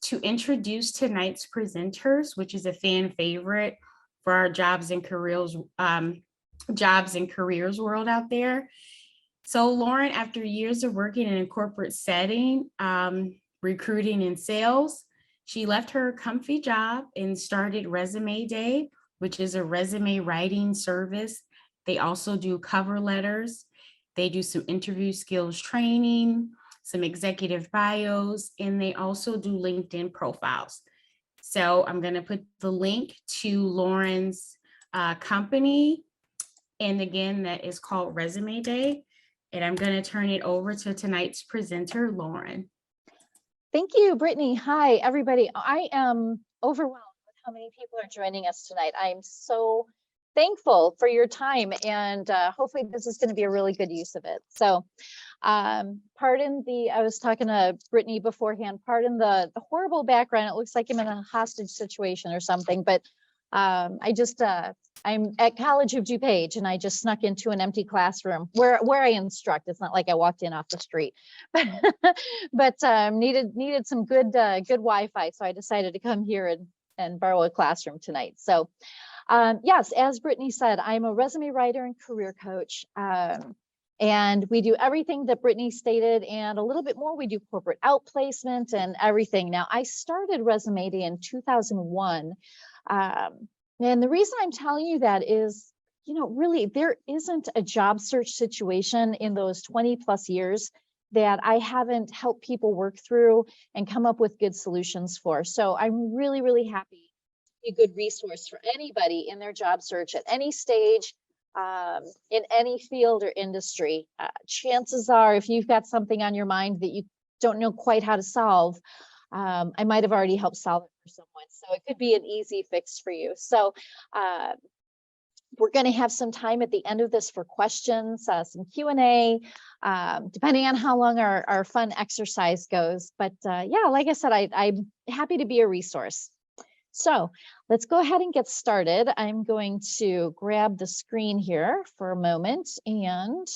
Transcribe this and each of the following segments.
to introduce tonight's presenters, which is a fan favorite for our jobs and careers world out there. So Lauren, after years of working in a corporate setting, recruiting and sales, she left her comfy job and started Resume Day, which is a resume writing service. They also do cover letters. They do some interview skills training, some executive bios, and they also do LinkedIn profiles. So I'm going to put the link to Lauren's company. And again, that is called Resume Day. And I'm going to turn it over to tonight's presenter, Lauren. Thank you, Brittany. Hi, everybody. I am overwhelmed with how many people are joining us tonight. I'm so thankful for your time, and hopefully this is going to be a really good use of it. So pardon I was talking to Brittany beforehand, pardon the horrible background. It looks like I'm in a hostage situation or something, but I'm at College of DuPage, and I just snuck into an empty classroom where I instruct. It's not like I walked in off the street, but needed some good Wi-Fi, so I decided to come here and borrow a classroom tonight. So yes, as Brittany said, I'm a resume writer and career coach, and we do everything that Brittany stated and a little bit more. We do corporate outplacement and everything. Now, I started Resume Day in 2001. And the reason I'm telling you that is, really, there isn't a job search situation in those 20 plus years that I haven't helped people work through and come up with good solutions for. So I'm really, really happy to be a good resource for anybody in their job search at any stage, in any field or industry. Chances are, if you've got something on your mind that you don't know quite how to solve, I might have already helped solve it for someone. So it could be an easy fix for you. So we're going to have some time at the end of this for questions, some Q&A, depending on how long our fun exercise goes. But yeah, like I said, I'm happy to be a resource. So let's go ahead and get started. I'm going to grab the screen here for a moment and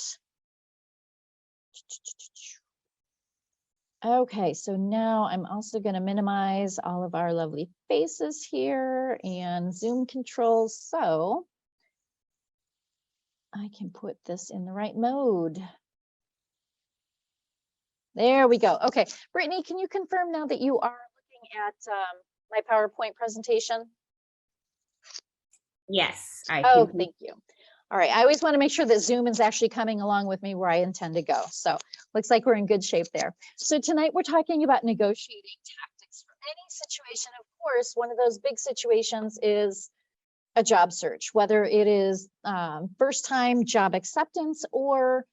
okay, so now I'm also going to minimize all of our lovely faces here and Zoom controls so I can put this in the right mode. There we go. Okay, Brittany, can you confirm now that you are looking at my PowerPoint presentation? Yes. Oh, thank you. All right, I always want to make sure that Zoom is actually coming along with me where I intend to go. So looks like we're in good shape there. So tonight we're talking about negotiating tactics for any situation. Of course, one of those big situations is a job search, whether it is first time job acceptance or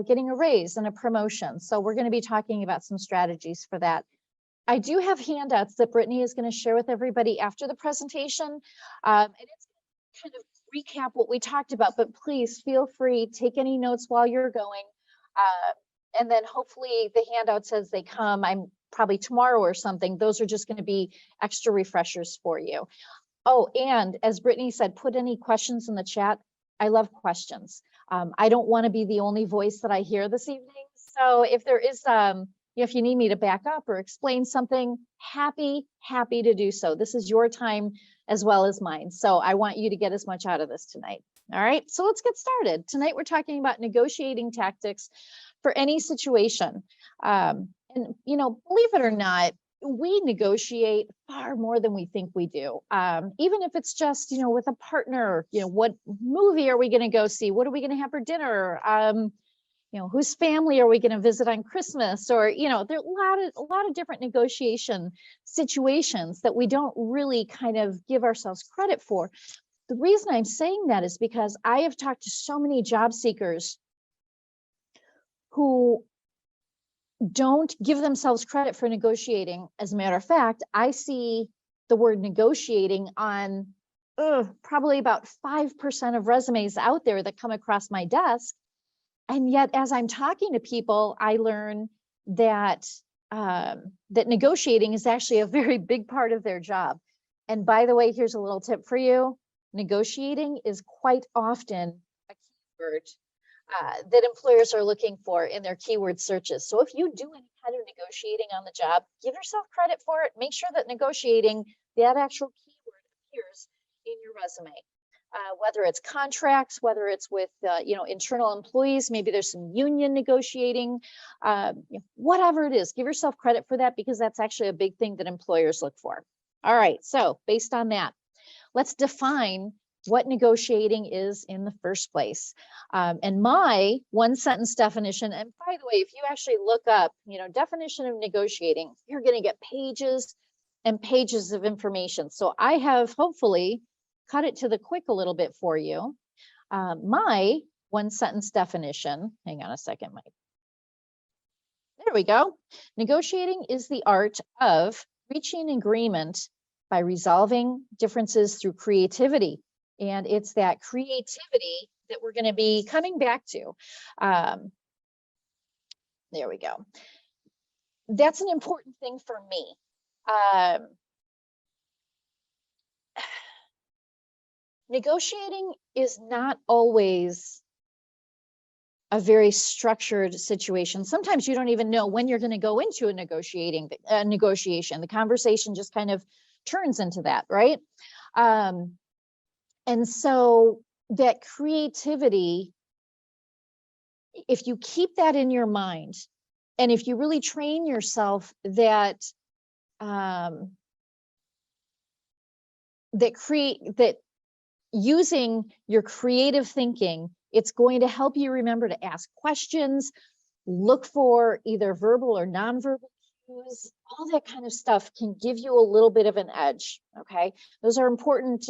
getting a raise and a promotion. So we're going to be talking about some strategies for that. I do have handouts that Brittany is going to share with everybody after the presentation. And it's kind of recap what we talked about, but please feel free, take any notes while you're going. And then hopefully the handouts as they come, I'm probably tomorrow or something, those are just going to be extra refreshers for you. Oh, and as Brittany said, put any questions in the chat. I love questions. I don't want to be the only voice that I hear this evening. So if there is, if you need me to back up or explain something, happy to do so. This is your time as well as mine. So I want you to get as much out of this tonight. All right, so let's get started. Tonight we're talking about negotiating tactics for any situation. And, believe it or not, we negotiate far more than we think we do. Even if it's just, with a partner, what movie are we going to go see? What are we going to have for dinner? Whose family are we going to visit on Christmas? Or, there are a lot of different negotiation situations that we don't really kind of give ourselves credit for. The reason I'm saying that is because I have talked to so many job seekers who don't give themselves credit for negotiating. As a matter of fact, I see the word negotiating on probably about 5% of resumes out there that come across my desk. And yet, as I'm talking to people, I learn that that negotiating is actually a very big part of their job. And by the way, here's a little tip for you. Negotiating is quite often a keyword that employers are looking for in their keyword searches. So if you do any kind of negotiating on the job, give yourself credit for it. Make sure that negotiating, that actual keyword appears in your resume. Whether it's contracts, whether it's with internal employees, maybe there's some union negotiating, whatever it is, give yourself credit for that, because that's actually a big thing that employers look for. All right, so based on that, let's define what negotiating is in the first place. And my one sentence definition, and by the way, if you actually look up, definition of negotiating, you're going to get pages and pages of information. So I have hopefully cut it to the quick a little bit for you. My one sentence definition, hang on a second, Mike. There we go. Negotiating is the art of reaching agreement by resolving differences through creativity. And it's that creativity that we're going to be coming back to. There we go. That's an important thing for me. Negotiating is not always a very structured situation. Sometimes you don't even know when you're going to go into a negotiation. The conversation just kind of turns into that, right? And so that creativity, if you keep that in your mind, and if you really train yourself that using your creative thinking, it's going to help you remember to ask questions, look for either verbal or nonverbal cues. All that kind of stuff can give you a little bit of an edge. Okay, those are important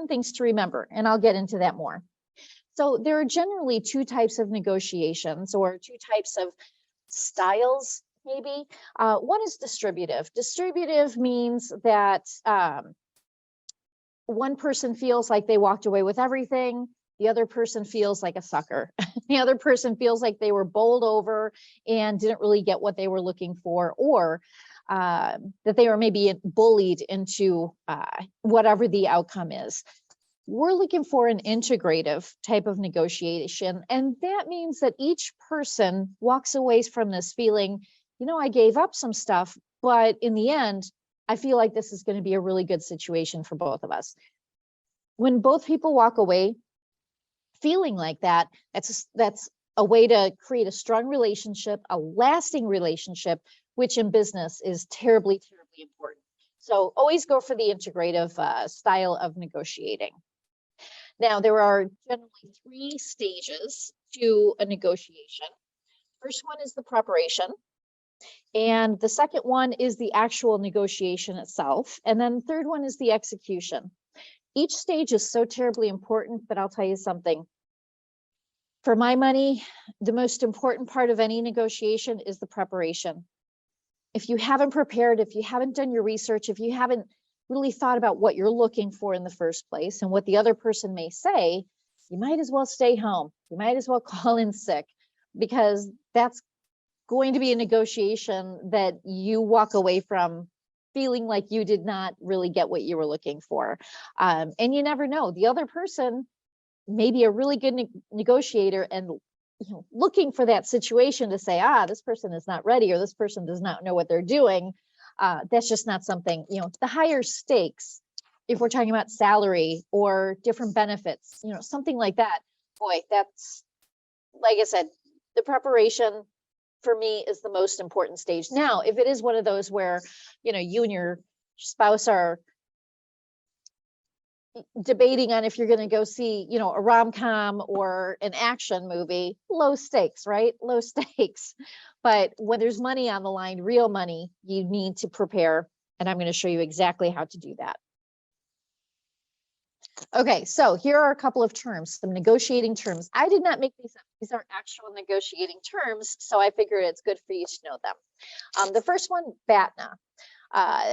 things to remember, and I'll get into that more. So there are generally two types of negotiations, or two types of styles, maybe. One is distributive. Distributive means that one person feels like they walked away with everything. The other person feels like a sucker. The other person feels like they were bowled over and didn't really get what they were looking for, or that they were maybe bullied into whatever the outcome is. We're looking for an integrative type of negotiation. And that means that each person walks away from this feeling, I gave up some stuff, but in the end, I feel like this is going to be a really good situation for both of us. When both people walk away feeling like that, that's a way to create a strong relationship, a lasting relationship, which in business is terribly, terribly important. So always go for the integrative style of negotiating. Now, there are generally 3 stages to a negotiation. First one is the preparation. And the second one is the actual negotiation itself. And then the third one is the execution. Each stage is so terribly important, but I'll tell you something. For my money, the most important part of any negotiation is the preparation. If you haven't prepared, if you haven't done your research, if you haven't really thought about what you're looking for in the first place and what the other person may say, you might as well stay home. You might as well call in sick, because that's going to be a negotiation that you walk away from feeling like you did not really get what you were looking for. And you never know. The other person may be a really good negotiator and looking for that situation to say, this person is not ready, or this person does not know what they're doing. That's just not something, the higher stakes, if we're talking about salary or different benefits, something like that. Boy, that's, like I said, the preparation for me is the most important stage. Now, if it is one of those where, you and your spouse are debating on if you're going to go see, a rom-com or an action movie, low stakes, right? Low stakes. But when there's money on the line, real money, you need to prepare. And I'm going to show you exactly how to do that. Okay, so here are a couple of terms, some negotiating terms. I did not make these up. These are actual negotiating terms, so I figured it's good for you to know them. The first one, BATNA.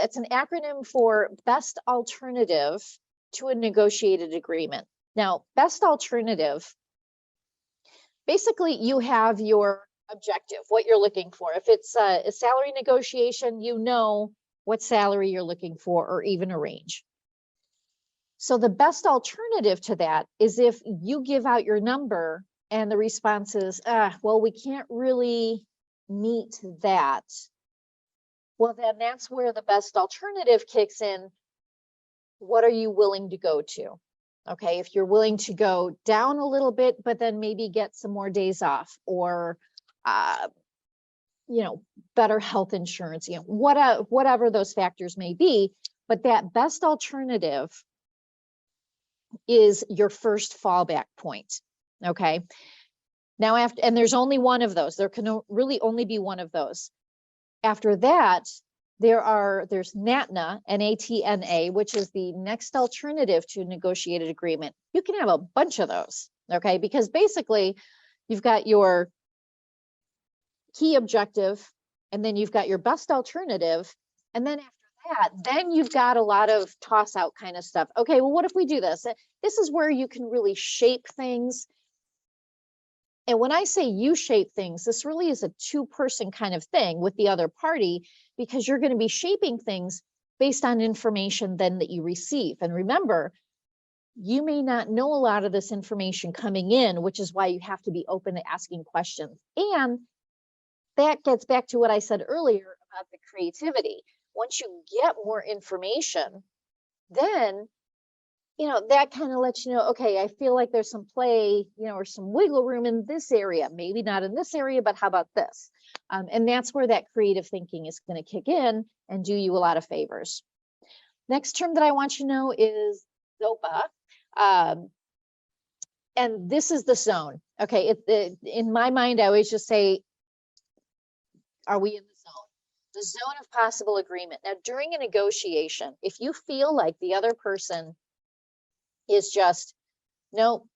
It's an acronym for Best Alternative to a Negotiated Agreement. Now, best alternative, basically you have your objective, what you're looking for. If it's a salary negotiation, you know what salary you're looking for, or even a range. So the best alternative to that is if you give out your number and the response is, well, we can't really meet that, well, then that's where the best alternative kicks in. What are you willing to go to? Okay, if you're willing to go down a little bit, but then maybe get some more days off, or better health insurance, whatever those factors may be, but that best alternative is your first fallback point. Okay, now and there's only one of those. There can really only be one of those. After that, there's NATNA, N-A-T-N-A, which is the next alternative to a negotiated agreement. You can have a bunch of those, okay? Because basically, you've got your key objective, and then you've got your best alternative, and then after that, then you've got a lot of toss out kind of stuff. Okay, well, what if we do this? This is where you can really shape things. And when I say you shape things, this really is a two-person kind of thing with the other party, because you're going to be shaping things based on information then that you receive. And remember, you may not know a lot of this information coming in, which is why you have to be open to asking questions. And that gets back to what I said earlier about the creativity. Once you get more information, then that kind of lets you know, okay, I feel like there's some play, or some wiggle room in this area, maybe not in this area, but how about this? And that's where that creative thinking is going to kick in and do you a lot of favors. Next term that I want you to know is ZOPA. And this is the zone. Okay, in my mind, I always just say, are we in the zone? The zone of possible agreement. Now, during a negotiation, if you feel like the other person is just, nope,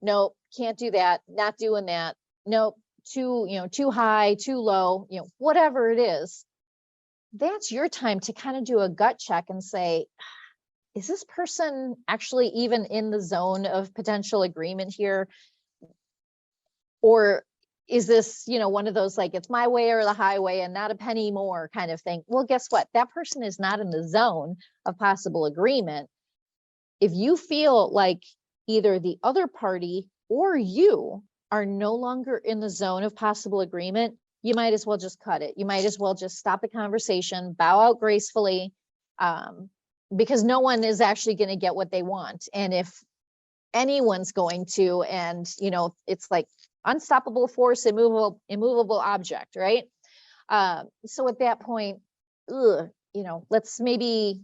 can't do that, not doing that, nope, too high, too low, whatever it is, that's your time to kind of do a gut check and say, is this person actually even in the zone of potential agreement here? Or is this, one of those, like, it's my way or the highway and not a penny more kind of thing? Well, guess what? That person is not in the zone of possible agreement. If you feel like either the other party or you are no longer in the zone of possible agreement, you might as well just cut it. You might as well just stop the conversation, bow out gracefully, because no one is actually going to get what they want. And if anyone's going to, and it's like unstoppable force, immovable object, right? So at that point, let's maybe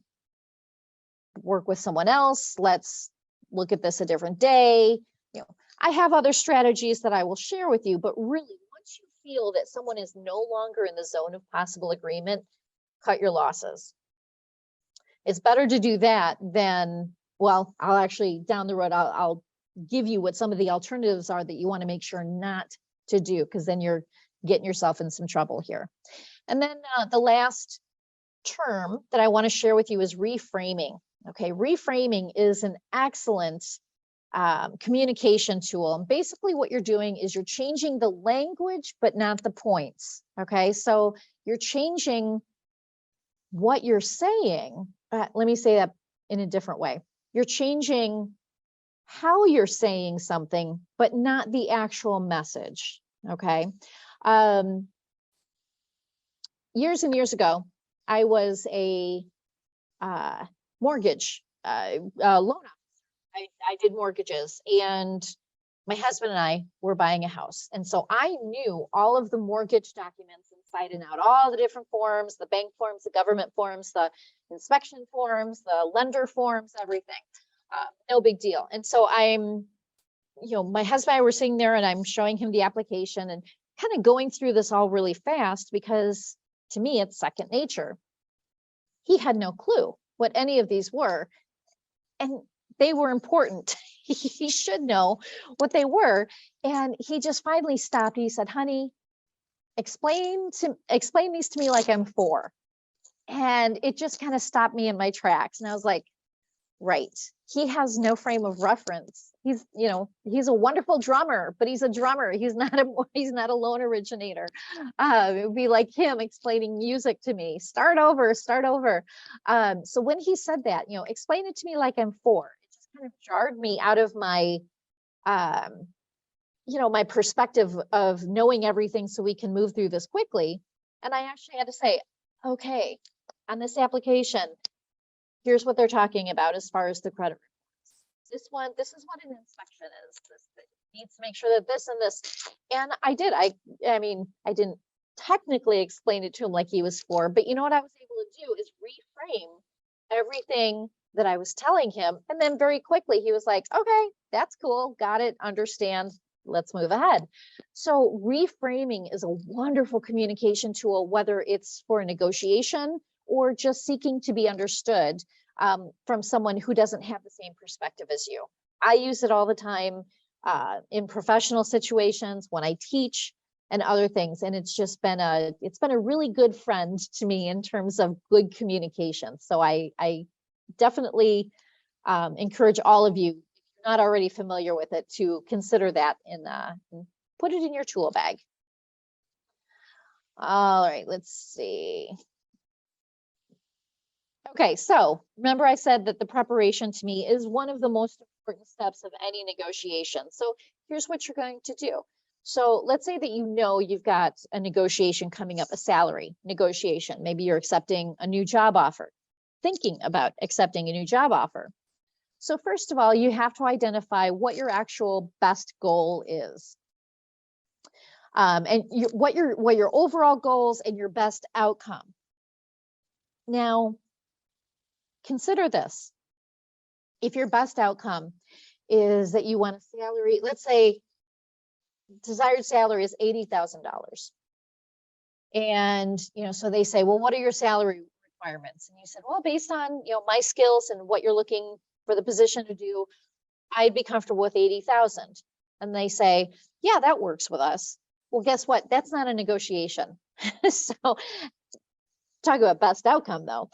work with someone else. Let's look at this a different day. I have other strategies that I will share with you, but really, once you feel that someone is no longer in the zone of possible agreement, cut your losses. It's better to do that than, well, I'll actually down the road, I'll give you what some of the alternatives are that you want to make sure not to do, because then you're getting yourself in some trouble here. And then the last term that I want to share with you is reframing. Okay, reframing is an excellent communication tool. And basically what you're doing is you're changing the language, but not the points. Okay, so you're changing what you're saying. Let me say that in a different way. You're changing how you're saying something, but not the actual message. Okay. Years and years ago, I was a mortgage loan officer. I did mortgages, and my husband and I were buying a house. And so I knew all of the mortgage documents inside and out, all the different forms, the bank forms, the government forms, the inspection forms, the lender forms, everything. No big deal. And so I'm, my husband and I were sitting there and I'm showing him the application and kind of going through this all really fast, because to me, it's second nature. He had no clue what any of these were, and they were important. He should know what they were. And he just finally stopped. He said, honey, explain these to me like I'm 4. And it just kind of stopped me in my tracks. And I was like, right. He has no frame of reference. He's a wonderful drummer, but he's a drummer. He's not a loan originator. It would be like him explaining music to me. Start over. So when he said that, explain it to me like I'm 4, it just kind of jarred me out of my, my perspective of knowing everything so we can move through this quickly. And I actually had to say, okay, on this application, here's what they're talking about as far as the credit reports. This is what an inspection is. This needs to make sure that this and this. And I did. I mean, I didn't technically explain it to him like he was 4, but you know what I was able to do is reframe everything that I was telling him. And then very quickly he was like, okay, that's cool. Got it. Understand. Let's move ahead. So reframing is a wonderful communication tool, whether it's for a negotiation or just seeking to be understood from someone who doesn't have the same perspective as you. I use it all the time in professional situations, when I teach and other things. And it's just been a really good friend to me in terms of good communication. So I definitely encourage all of you, if you're not already familiar with it, to consider that and put it in your tool bag. All right, let's see. Okay, so remember I said that the preparation to me is one of the most important steps of any negotiation. So here's what you're going to do. So let's say that you've got a negotiation coming up, a salary negotiation. Maybe you're accepting a new job offer, thinking about accepting a new job offer. So first of all, you have to identify what your actual best goal is. And what your overall goals and your best outcome. Now, consider this. If your best outcome is that you want a salary, let's say desired salary is $80,000. And, so they say, well, what are your salary requirements? And you said, well, based on, my skills and what you're looking for the position to do, I'd be comfortable with 80,000. And they say, yeah, that works with us. Well, guess what? That's not a negotiation. So talk about best outcome though.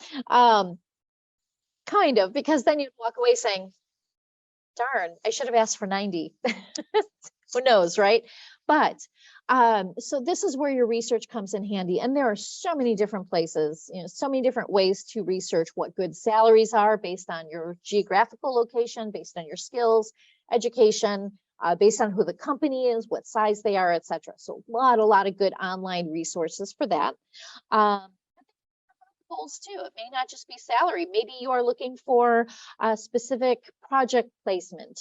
Kind of, because then you'd walk away saying, darn, I should have asked for 90. Who knows, right? But so this is where your research comes in handy. And there are so many different places, so many different ways to research what good salaries are based on your geographical location, based on your skills, education, based on who the company is, what size they are, etc. So a lot of good online resources for that. Goals too. It may not just be salary. Maybe you are looking for a specific project placement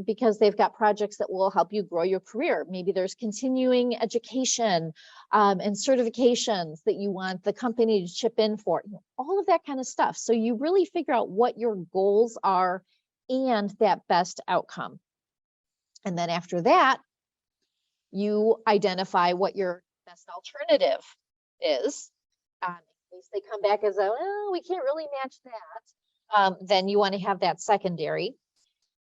because they've got projects that will help you grow your career. Maybe there's continuing education and certifications that you want the company to chip in for, all of that kind of stuff. So you really figure out what your goals are and that best outcome. And then after that, you identify what your best alternative is. They come back as oh, we can't really match that. Then you want to have that secondary.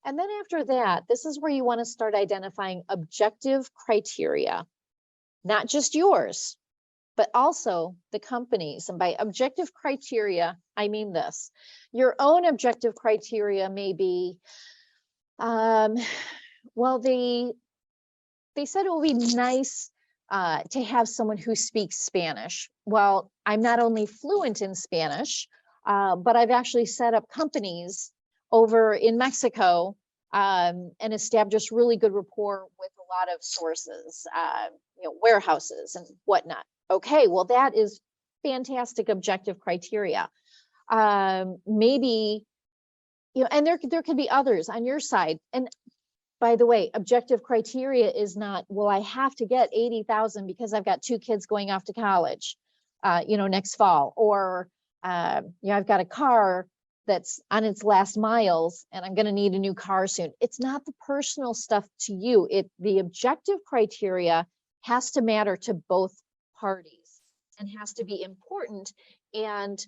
And then after that, this is where you want to start identifying objective criteria, not just yours, but also the company's. And by objective criteria, I mean this. Your own objective criteria may be, well, they said it would be nice to have someone who speaks Spanish. Well, I'm not only fluent in Spanish, but I've actually set up companies over in Mexico and established really good rapport with a lot of sources, warehouses and whatnot. Okay, well, that is fantastic objective criteria. Maybe, and there could be others on your side. And by the way, objective criteria is not, well, I have to get 80,000 because I've got 2 kids going off to college, next fall, or, I've got a car that's on its last miles and I'm going to need a new car soon. It's not the personal stuff to you. The objective criteria has to matter to both parties and has to be important and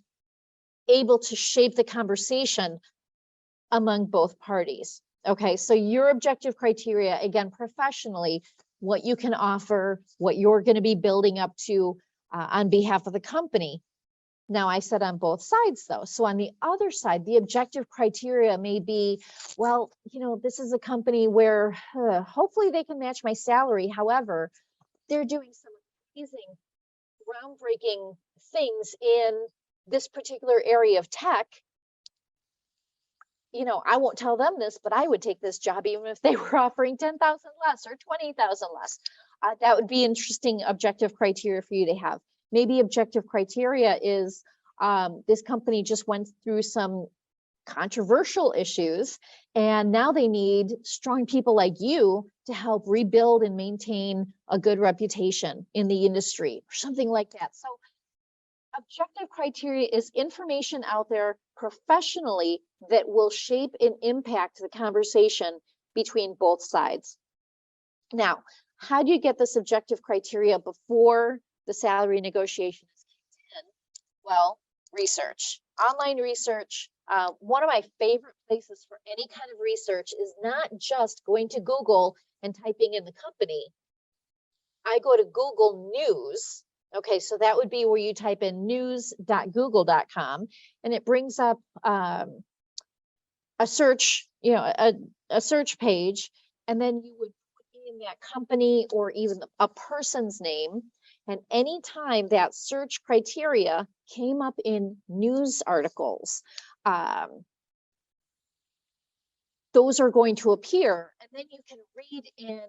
able to shape the conversation among both parties. Okay, so your objective criteria, again, professionally, what you can offer, what you're going to be building up to on behalf of the company. Now, I said on both sides, though. So on the other side, the objective criteria may be, well, this is a company where hopefully they can match my salary. However, they're doing some amazing, groundbreaking things in this particular area of tech. I won't tell them this, but I would take this job even if they were offering 10,000 less or 20,000 less. That would be interesting objective criteria for you to have. Maybe objective criteria is this company just went through some controversial issues, and now they need strong people like you to help rebuild and maintain a good reputation in the industry, or something like that. So objective criteria is information out there professionally that will shape and impact the conversation between both sides. Now, how do you get the subjective criteria before the salary negotiation is kicked in? Well, research, online research. One of my favorite places for any kind of research is not just going to Google and typing in the company. I go to Google News. Okay, so that would be where you type in news.google.com, and it brings up a search, a search page, and then you would put in that company or even a person's name. And anytime that search criteria came up in news articles, those are going to appear, and then you can read in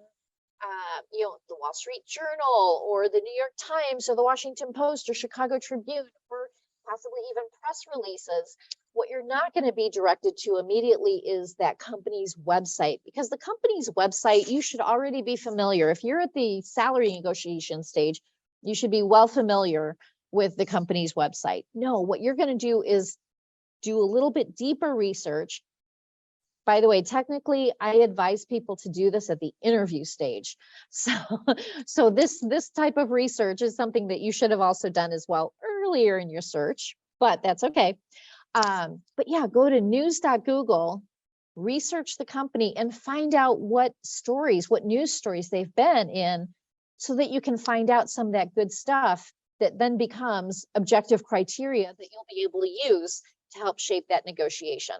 the Wall Street Journal or the New York Times or the Washington Post or Chicago Tribune, or possibly even press releases. What you're not going to be directed to immediately is that company's website, because the company's website, you should already be familiar. If you're at the salary negotiation stage, you should be well familiar with the company's website. No, what you're going to do is do a little bit deeper research. By the way, technically, I advise people to do this at the interview stage. So this type of research is something that you should have also done as well earlier in your search, but that's okay. But yeah, go to news.google, research the company, and find out what news stories they've been in, so that you can find out some of that good stuff that then becomes objective criteria that you'll be able to use to help shape that negotiation.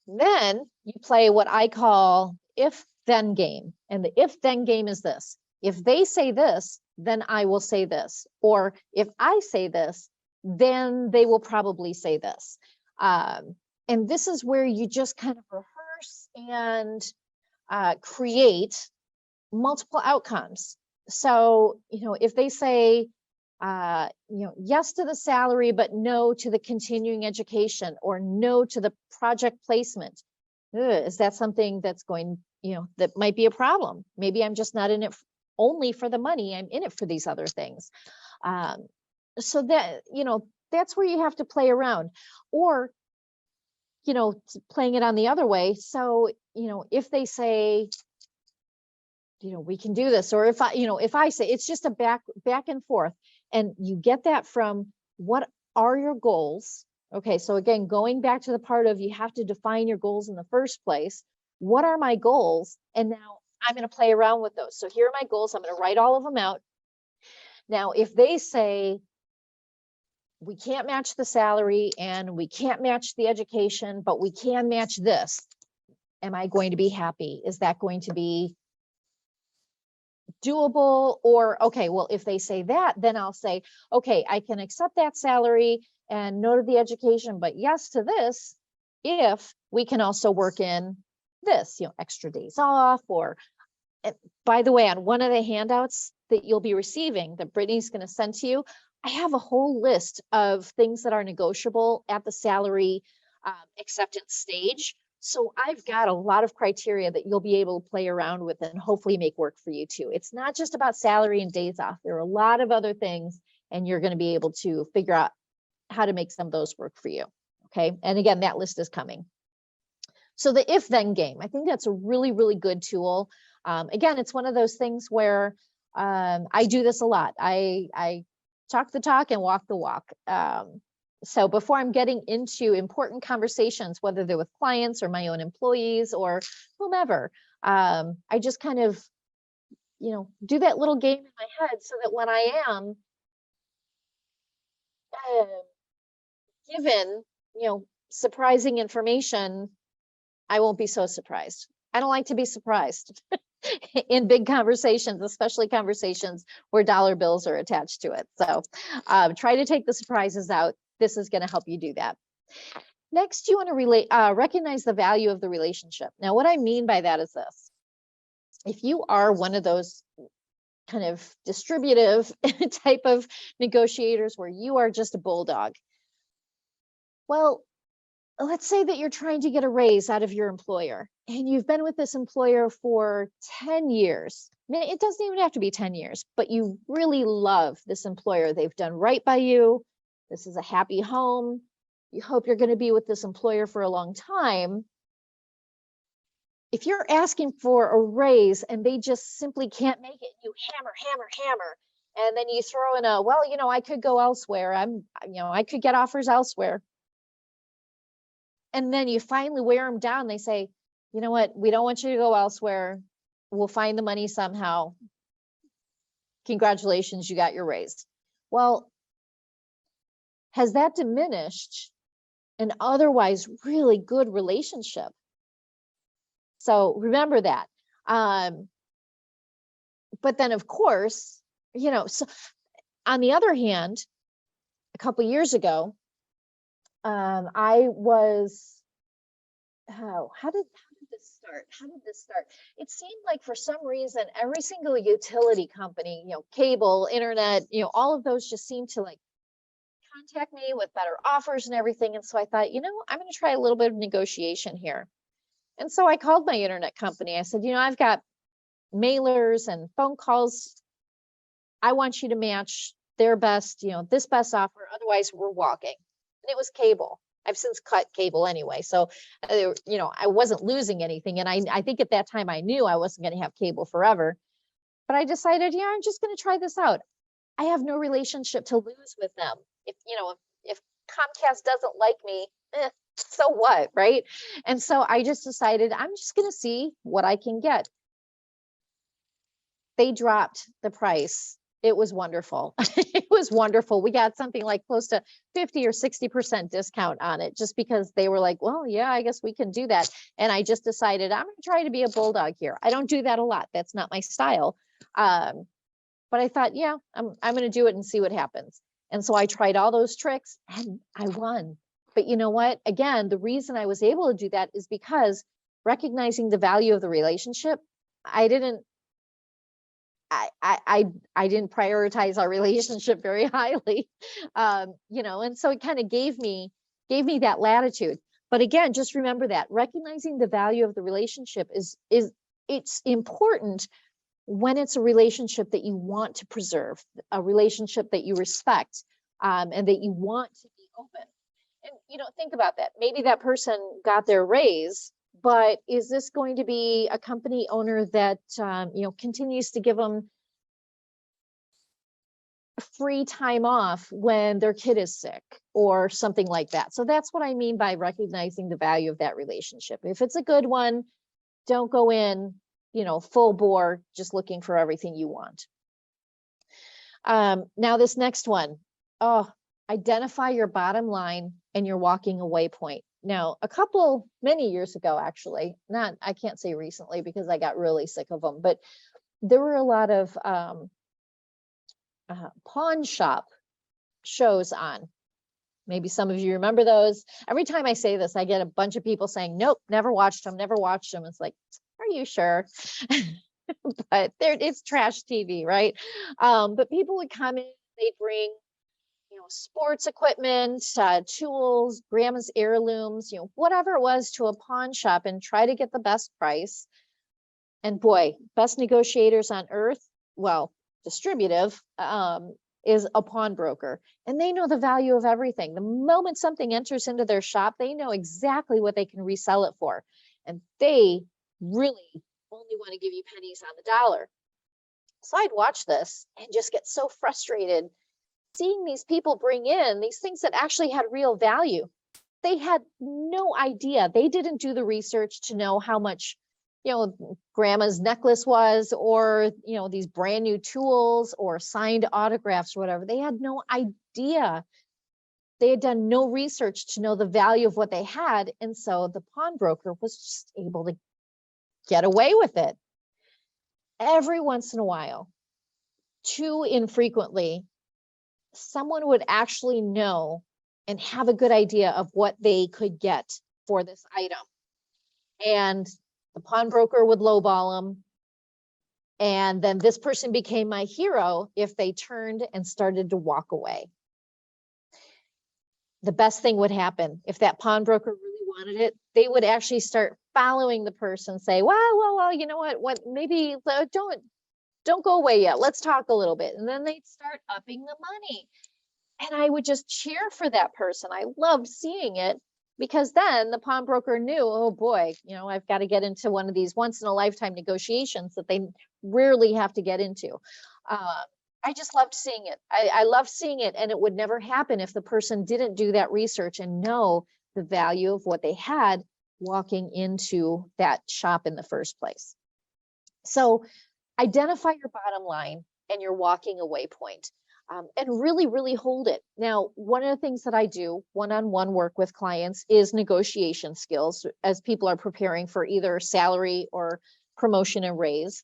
Then you play what I call if-then game. And the if-then game is this: if they say this, then I will say this. Or if I say this, then they will probably say this. And this is where you just kind of rehearse and create multiple outcomes. So, if they say, yes to the salary, but no to the continuing education, or no to the project placement. Is that something that's going, that might be a problem? Maybe I'm just not in it only for the money. I'm in it for these other things. So that, that's where you have to play around, or, playing it on the other way. So, if they say, we can do this, or if I say, it's just a back and forth. And you get that from, what are your goals? Okay, so again, going back to the part of, you have to define your goals in the first place. What are my goals? And now I'm going to play around with those. So here are my goals. I'm going to write all of them out. Now, if they say, we can't match the salary and we can't match the education, but we can match this, am I going to be happy? Is that going to be doable? Or, okay, well, if they say that, then I'll say, okay, I can accept that salary and no to the education, but yes to this, if we can also work in this, extra days off. Or, by the way, on one of the handouts that you'll be receiving, that Brittany's going to send to you, I have a whole list of things that are negotiable at the salary acceptance stage. So I've got a lot of criteria that you'll be able to play around with and hopefully make work for you too. It's not just about salary and days off. There are a lot of other things, and you're going to be able to figure out how to make some of those work for you. Okay. And again, that list is coming. So the if-then game, I think that's a really, really good tool. Again, it's one of those things where I do this a lot. I talk the talk and walk the walk. So before I'm getting into important conversations, whether they're with clients or my own employees or whomever, I just kind of, do that little game in my head, so that when I am given, surprising information, I won't be so surprised. I don't like to be surprised in big conversations, especially conversations where dollar bills are attached to it. So try to take the surprises out. This is going to help you do that. Next, you want to recognize the value of the relationship. Now, what I mean by that is this. if you are one of those kind of distributive type of negotiators where you are just a bulldog, well, let's say that you're trying to get a raise out of your employer and you've been with this employer for 10 years. It doesn't even have to be 10 years, but you really love this employer. They've done right by you. This is a happy home. You hope you're going to be with this employer for a long time. If you're asking for a raise and they just simply can't make it, you hammer, and then you throw in a, well, I could go elsewhere. I could get offers elsewhere. And then you finally wear them down. They say, you know what? We don't want you to go elsewhere. We'll find the money somehow. Congratulations, you got your raise. Well, has that diminished an otherwise really good relationship? So remember that. But then, of course, so on the other hand, a couple years ago, I was, how did this start? It seemed like for some reason, every single utility company, cable, internet, all of those just seemed to like contact me with better offers and everything. And so I thought, I'm going to try a little bit of negotiation here. And so I called my internet company. I said, I've got mailers and phone calls. I want you to match their best, this best offer. Otherwise, we're walking. And it was cable. I've since cut cable anyway. So, I wasn't losing anything. And I think at that time I knew I wasn't going to have cable forever. But I decided, I'm just going to try this out. I have no relationship to lose with them. If Comcast doesn't like me, so what, right? And so I just decided I'm just going to see what I can get. They dropped the price. It was wonderful. It was wonderful. We got something like close to 50 or 60% discount on it just because they were like, well, yeah, I guess we can do that. And I just decided I'm going to try to be a bulldog here. I don't do that a lot. That's not my style. But I thought, yeah, I'm going to do it and see what happens. And so I tried all those tricks and I won. But you know what? Again, the reason I was able to do that is because recognizing the value of the relationship, I didn't prioritize our relationship very highly, and so it kind of gave me that latitude. But again, just remember that recognizing the value of the relationship is it's important when it's a relationship that you want to preserve, a relationship that you respect, and that you want to be open. And think about that. Maybe that person got their raise, but is this going to be a company owner that continues to give them free time off when their kid is sick or something like that? So that's what I mean by recognizing the value of that relationship. If it's a good one, don't go in, full bore, just looking for everything you want. Now this next one, identify your bottom line and your walking away point. Now, many years ago, actually, I can't say recently because I got really sick of them, but there were a lot of pawn shop shows on. Maybe some of you remember those. Every time I say this, I get a bunch of people saying, nope, never watched them. It's like, are you sure? But it's trash TV, right? But people would come in, they'd bring sports equipment, tools, grandma's heirlooms, whatever it was, to a pawn shop and try to get the best price. And boy, best negotiators on earth, well, distributive, is a pawnbroker. And they know the value of everything. The moment something enters into their shop, they know exactly what they can resell it for. And they really only want to give you pennies on the dollar. So I'd watch this and just get so frustrated seeing these people bring in these things that actually had real value. They had no idea. They didn't do the research to know how much, grandma's necklace was, or, these brand new tools or signed autographs or whatever. They had no idea. They had done no research to know the value of what they had. And so the pawnbroker was just able to get away with it. Every once in a while, too infrequently, someone would actually know and have a good idea of what they could get for this item. And the pawnbroker would lowball them. And then this person became my hero if they turned and started to walk away. The best thing would happen if that pawnbroker really wanted it. They would actually start following the person, say, well, you know what, maybe don't go away yet. Let's talk a little bit. And then they'd start upping the money. And I would just cheer for that person. I loved seeing it because then the pawnbroker knew, oh boy, I've got to get into one of these once in a lifetime negotiations that they rarely have to get into. I just loved seeing it. I loved seeing it, and it would never happen if the person didn't do that research and know the value of what they had walking into that shop in the first place. So identify your bottom line and your walking away point, and really, really hold it. Now, one of the things that I do one-on-one work with clients is negotiation skills as people are preparing for either salary or promotion and raise.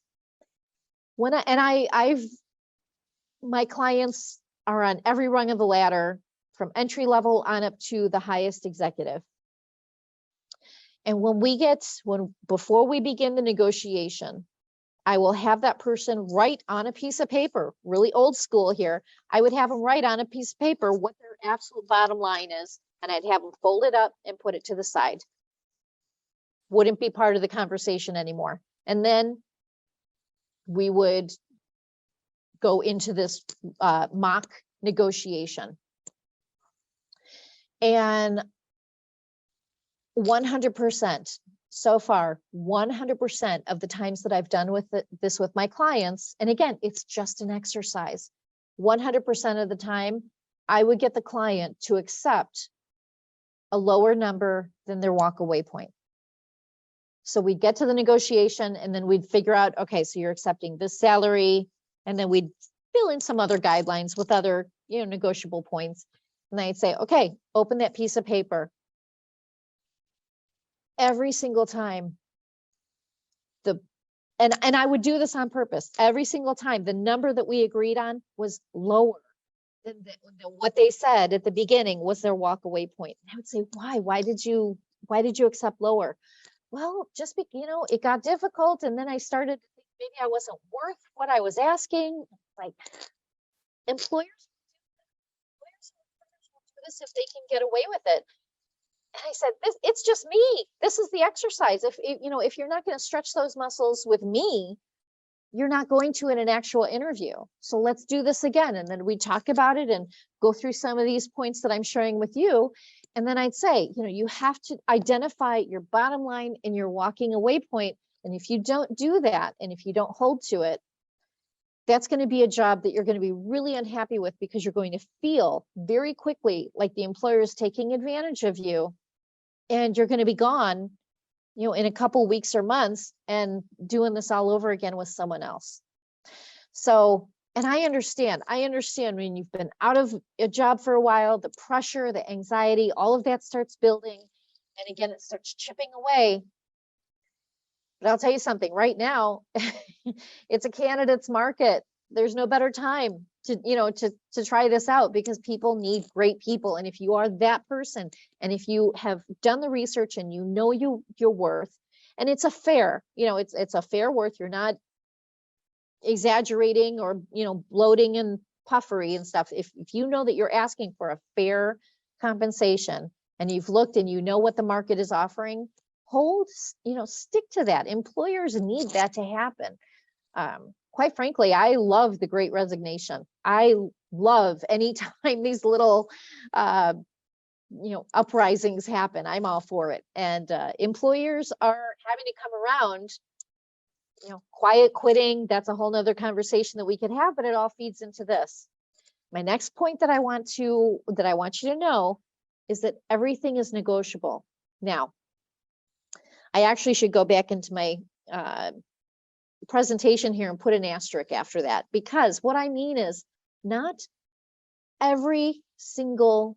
My clients are on every rung of the ladder, from entry level on up to the highest executive. And before we begin the negotiation, I will have that person write on a piece of paper, really old school here. I would have them write on a piece of paper what their absolute bottom line is, and I'd have them fold it up and put it to the side. Wouldn't be part of the conversation anymore. And then we would go into this mock negotiation. And 100%, so far, 100% of the times that I've done this with my clients, and again, it's just an exercise, 100% of the time, I would get the client to accept a lower number than their walkaway point. So we'd get to the negotiation, and then we'd figure out, okay, so you're accepting this salary, and then we'd fill in some other guidelines with other, negotiable points. And I'd say, okay, open that piece of paper. Every single time, and I would do this on purpose. Every single time, the number that we agreed on was lower than what they said at the beginning was their walkaway point. And I would say, why? Why did you accept lower? Well, just because, it got difficult, and then I started to think maybe I wasn't worth what I was asking. Like, employers will do this if they can get away with it. And I said, it's just me. This is the exercise. If you're not going to stretch those muscles with me, you're not going to in an actual interview. So let's do this again. And then we talk about it and go through some of these points that I'm sharing with you. And then I'd say, you have to identify your bottom line and your walking away point. And if you don't do that, and if you don't hold to it, that's going to be a job that you're going to be really unhappy with, because you're going to feel very quickly like the employer is taking advantage of you, and you're going to be gone, in a couple weeks or months, and doing this all over again with someone else. So, and I understand when you've been out of a job for a while, the pressure, the anxiety, all of that starts building. And again, it starts chipping away. But I'll tell you something right now, it's a candidate's market. There's no better time to try this out, because people need great people. And if you are that person, and if you have done the research and your worth, and it's a fair, it's a fair worth, you're not exaggerating or, bloating and puffery and stuff. If you know that you're asking for a fair compensation, and you've looked and you know what the market is offering, stick to that. Employers need that to happen. Quite frankly, I love the Great Resignation. I love anytime these little, uprisings happen. I'm all for it. And employers are having to come around. Quiet quitting, that's a whole nother conversation that we could have, but it all feeds into this. My next point that I want you to know is that everything is negotiable. Now, I actually should go back into my presentation here and put an asterisk after that, because what I mean is not every single,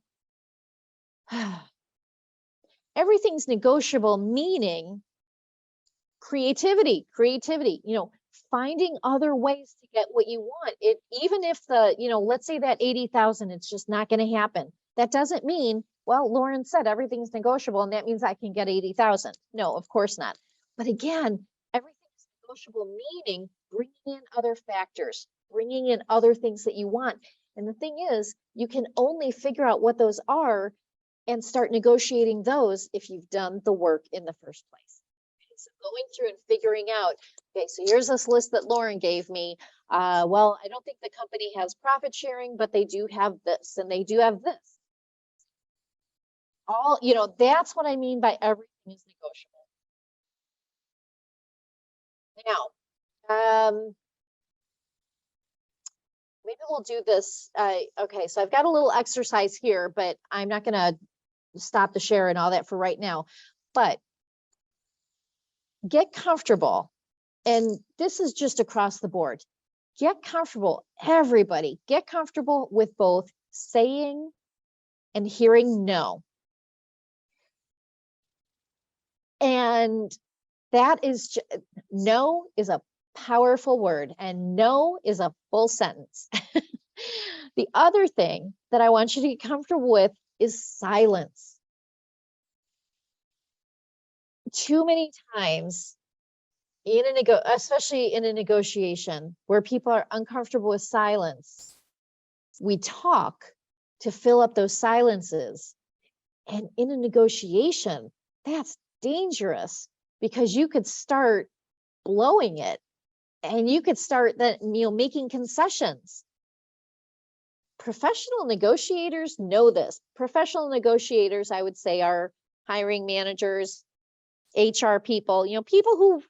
everything's negotiable, meaning creativity, finding other ways to get what you want. Even if let's say that 80,000, it's just not going to happen. That doesn't mean, well, Lauren said everything's negotiable and that means I can get 80,000. No, of course not. But again, everything is negotiable, meaning bringing in other factors, bringing in other things that you want. And the thing is, you can only figure out what those are and start negotiating those if you've done the work in the first place. Okay, so going through and figuring out, okay, so here's this list that Lauren gave me. Well, I don't think the company has profit sharing, but they do have this and they do have this. All, that's what I mean by everything is negotiable. Now, maybe we'll do this. Okay, so I've got a little exercise here, but I'm not going to stop the share and all that for right now. But get comfortable. And this is just across the board. Get comfortable, everybody, get comfortable with both saying and hearing no. And that is, no is a powerful word, and no is a full sentence. The other thing that I want you to get comfortable with is silence. Too many times, especially in a negotiation where people are uncomfortable with silence, we talk to fill up those silences. And in a negotiation, that's dangerous because you could start blowing it and you could start making concessions. Professional negotiators know this. Professional negotiators, I would say, are hiring managers, HR people, people who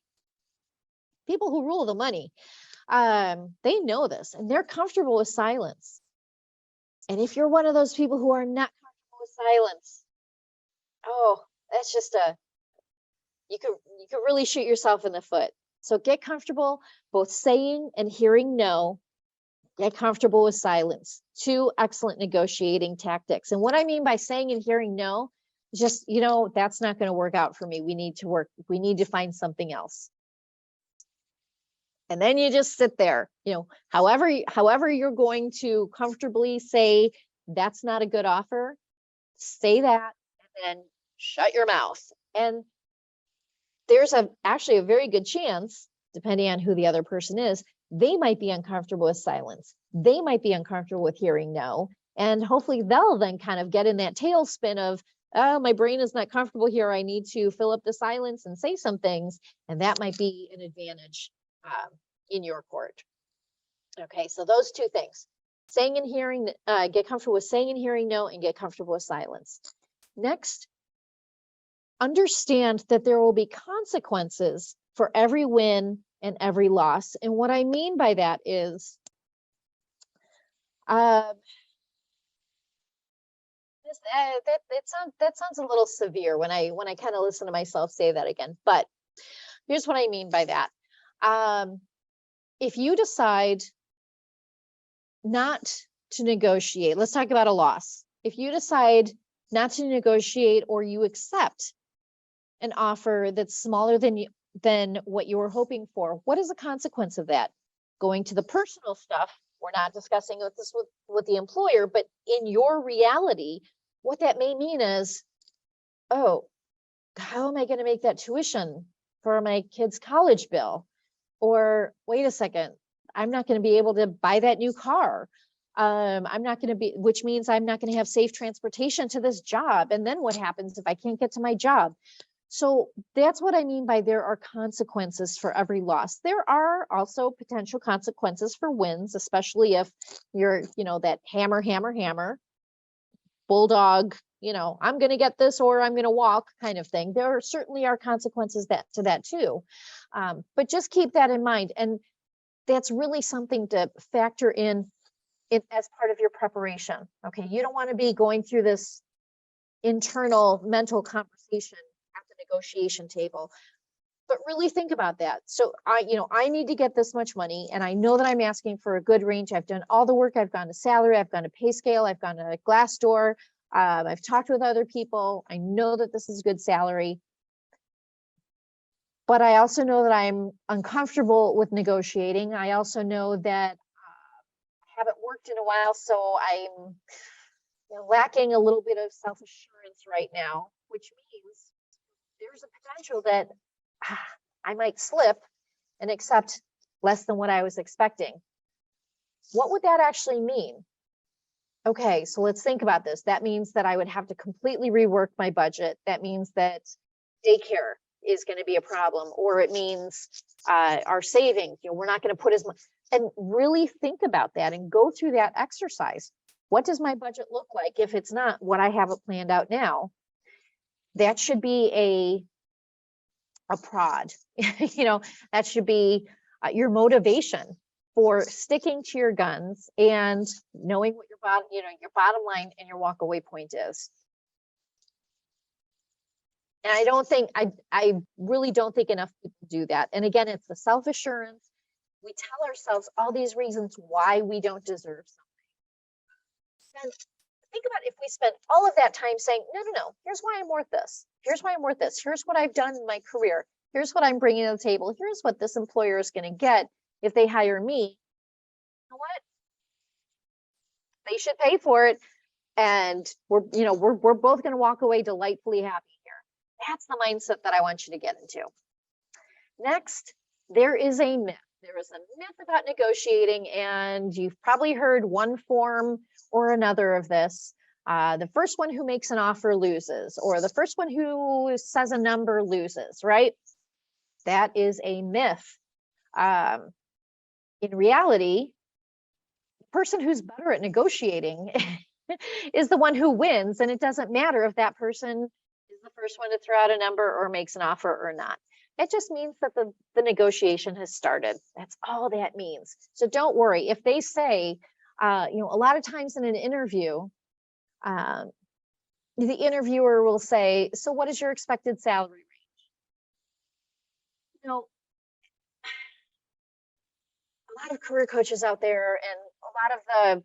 rule the money. They know this and they're comfortable with silence. And if you're one of those people who are not comfortable with silence, oh, that's just you could really shoot yourself in the foot. So get comfortable both saying and hearing no. Get comfortable with silence. 2 excellent negotiating tactics. And what I mean by saying and hearing no, just, that's not going to work out for me. We need to find something else. And then you just sit there, however you're going to comfortably say that's not a good offer, say that and then shut your mouth. And there's actually a very good chance, depending on who the other person is, they might be uncomfortable with silence. They might be uncomfortable with hearing no. And hopefully they'll then kind of get in that tailspin of, oh, my brain is not comfortable here. I need to fill up the silence and say some things. And that might be an advantage in your court. Okay, so those 2 things, saying and hearing, get comfortable with saying and hearing no, and get comfortable with silence. Next, understand that there will be consequences for every win and every loss. And what I mean by that is, that sounds a little severe when I kind of listen to myself say that again. But here's what I mean by that. If you decide not to negotiate, let's talk about a loss. If you decide not to negotiate, or you accept an offer that's smaller than what you were hoping for, what is the consequence of that? Going to the personal stuff, we're not discussing this with the employer, but in your reality, what that may mean is, oh, how am I going to make that tuition for my kid's college bill? Or wait a second, I'm not going to be able to buy that new car. Which means I'm not going to have safe transportation to this job. And then what happens if I can't get to my job? So that's what I mean by there are consequences for every loss. There are also potential consequences for wins, especially if you're, that hammer, bulldog, I'm going to get this or I'm going to walk kind of thing. There certainly are consequences to that too. But just keep that in mind. And that's really something to factor in as part of your preparation. Okay. You don't want to be going through this internal mental conversation at the negotiation table, but really think about that. So I need to get this much money, and I know that I'm asking for a good range. I've done all the work. I've gone to salary, I've gone to pay scale, I've gone to Glassdoor. I've talked with other people. I know that this is good salary, but I also know that I'm uncomfortable with negotiating. I also know that I haven't worked in a while, so I'm lacking a little bit of self-assurance right now, which means there's a potential that I might slip and accept less than what I was expecting. What would that actually mean? Okay, so let's think about this. That means that I would have to completely rework my budget. That means that daycare is going to be a problem, or it means our savings, we're not going to put as much, and really think about that and go through that exercise. What does my budget look like if it's not what I have it planned out now? That should be a prod. That should be your motivation for sticking to your guns and knowing what your bottom line and your walk away point is. And I really don't think enough people do that. And again, it's the self-assurance. We tell ourselves all these reasons why we don't deserve something. And think about if we spent all of that time saying, no, here's why I'm worth this. Here's why I'm worth this. Here's what I've done in my career. Here's what I'm bringing to the table. Here's what this employer is going to get if they hire me. You know what? They should pay for it. And we're both going to walk away delightfully happy here. That's the mindset that I want you to get into. Next, there is a myth. There is a myth about negotiating, and you've probably heard one form or another of this. The first one who makes an offer loses, or the first one who says a number loses, right? That is a myth. In reality, the person who's better at negotiating is the one who wins, and it doesn't matter if that person is the first one to throw out a number or makes an offer or not. It just means that the negotiation has started. That's all that means. So don't worry. If they say, a lot of times in an interview, the interviewer will say, so what is your expected salary range? A lot of career coaches out there and a lot of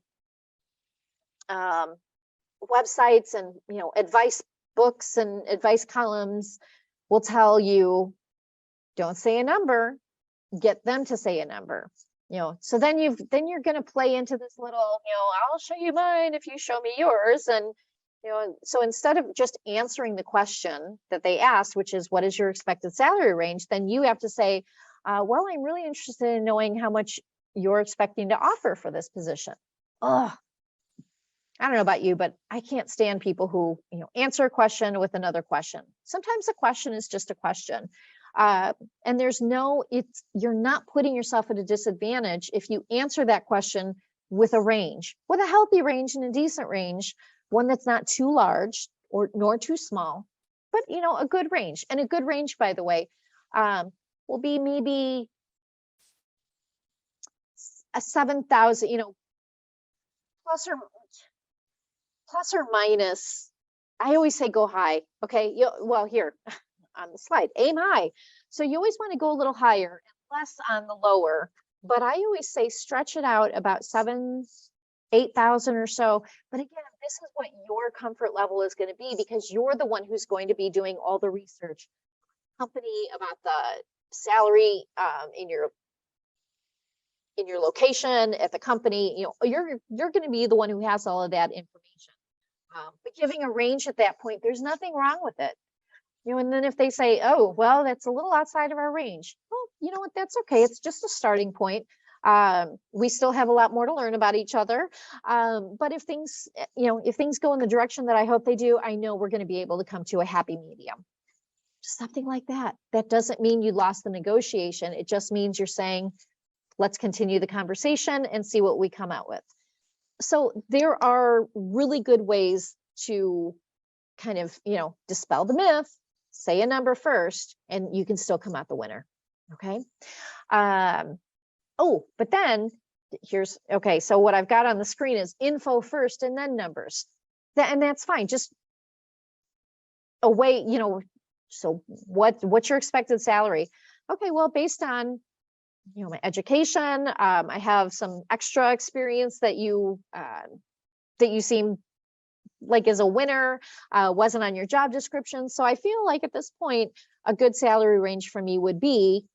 the websites and, advice books and advice columns will tell you, don't say a number, get them to say a number. So then you're going to play into this little, I'll show you mine if you show me yours. And, so instead of just answering the question that they asked, which is what is your expected salary range, then you have to say, well, I'm really interested in knowing how much you're expecting to offer for this position. I don't know about you, but I can't stand people who, answer a question with another question. Sometimes a question is just a question. And you're not putting yourself at a disadvantage if you answer that question with a range, with a healthy range and a decent range, one that's not too large nor too small, but a good range. And a good range, by the way, will be maybe a 7,000, plus or minus. I always say go high. Okay. Well, here on the slide, aim high. So you always want to go a little higher and less on the lower, but I always say stretch it out about 8,000 or so. But again, this is what your comfort level is going to be, because you're the one who's going to be doing all the research company about the salary in your location at the company. You're going to be the one who has all of that information. But giving a range at that point, there's nothing wrong with it. And then if they say, oh, well, that's a little outside of our range. Well, you know what? That's okay. It's just a starting point. We still have a lot more to learn about each other. But if things go in the direction that I hope they do, I know we're going to be able to come to a happy medium. Something like that. That doesn't mean you lost the negotiation. It just means you're saying, let's continue the conversation and see what we come out with. So there are really good ways to kind of, dispel the myth, say a number first, and you can still come out the winner. Okay. But then so what I've got on the screen is info first and then numbers. And that's fine. Just a way, so what's your expected salary? Okay, well, based on, my education, I have some extra experience that you seem like is a winner, wasn't on your job description. So I feel like at this point, a good salary range for me would be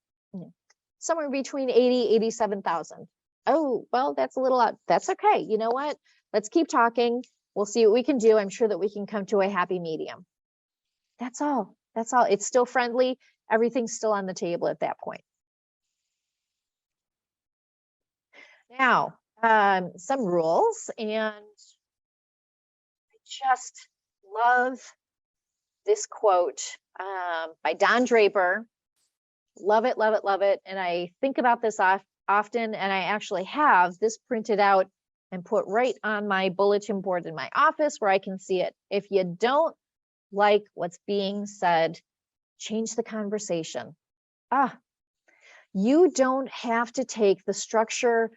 somewhere between 80, 87,000. Oh, well, that's a little out. That's okay. You know what? Let's keep talking. We'll see what we can do. I'm sure that we can come to a happy medium. That's all. It's still friendly. Everything's still on the table at that point. Now, some rules, and I just love this quote by Don Draper. Love it, love it, love it. And I think about this often, and I actually have this printed out and put right on my bulletin board in my office where I can see it. If you don't like what's being said, change the conversation. You don't have to take the structure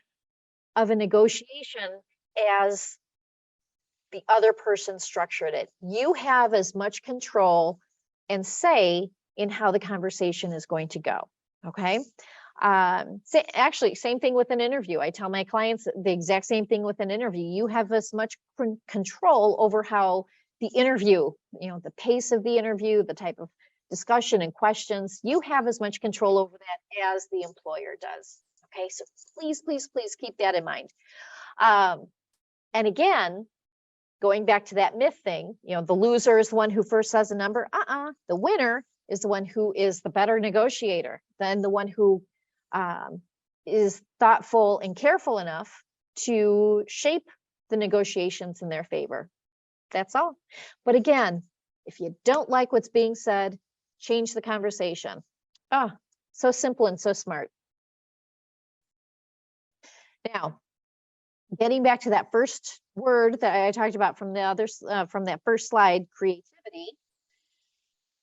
of a negotiation as the other person structured it. You have as much control and say in how the conversation is going to go. Okay. Actually, same thing with an interview. I tell my clients the exact same thing with an interview. You have as much control over how the interview, the pace of the interview, the type of discussion and questions, you have as much control over that as the employer does. Okay, so please, please, please keep that in mind. And again, going back to that myth thing, the loser is the one who first says a number. The winner is the one who is the better negotiator, than the one who is thoughtful and careful enough to shape the negotiations in their favor. That's all. But again, if you don't like what's being said, change the conversation. So simple and so smart. Now, getting back to that first word that I talked about from from that first slide, creativity.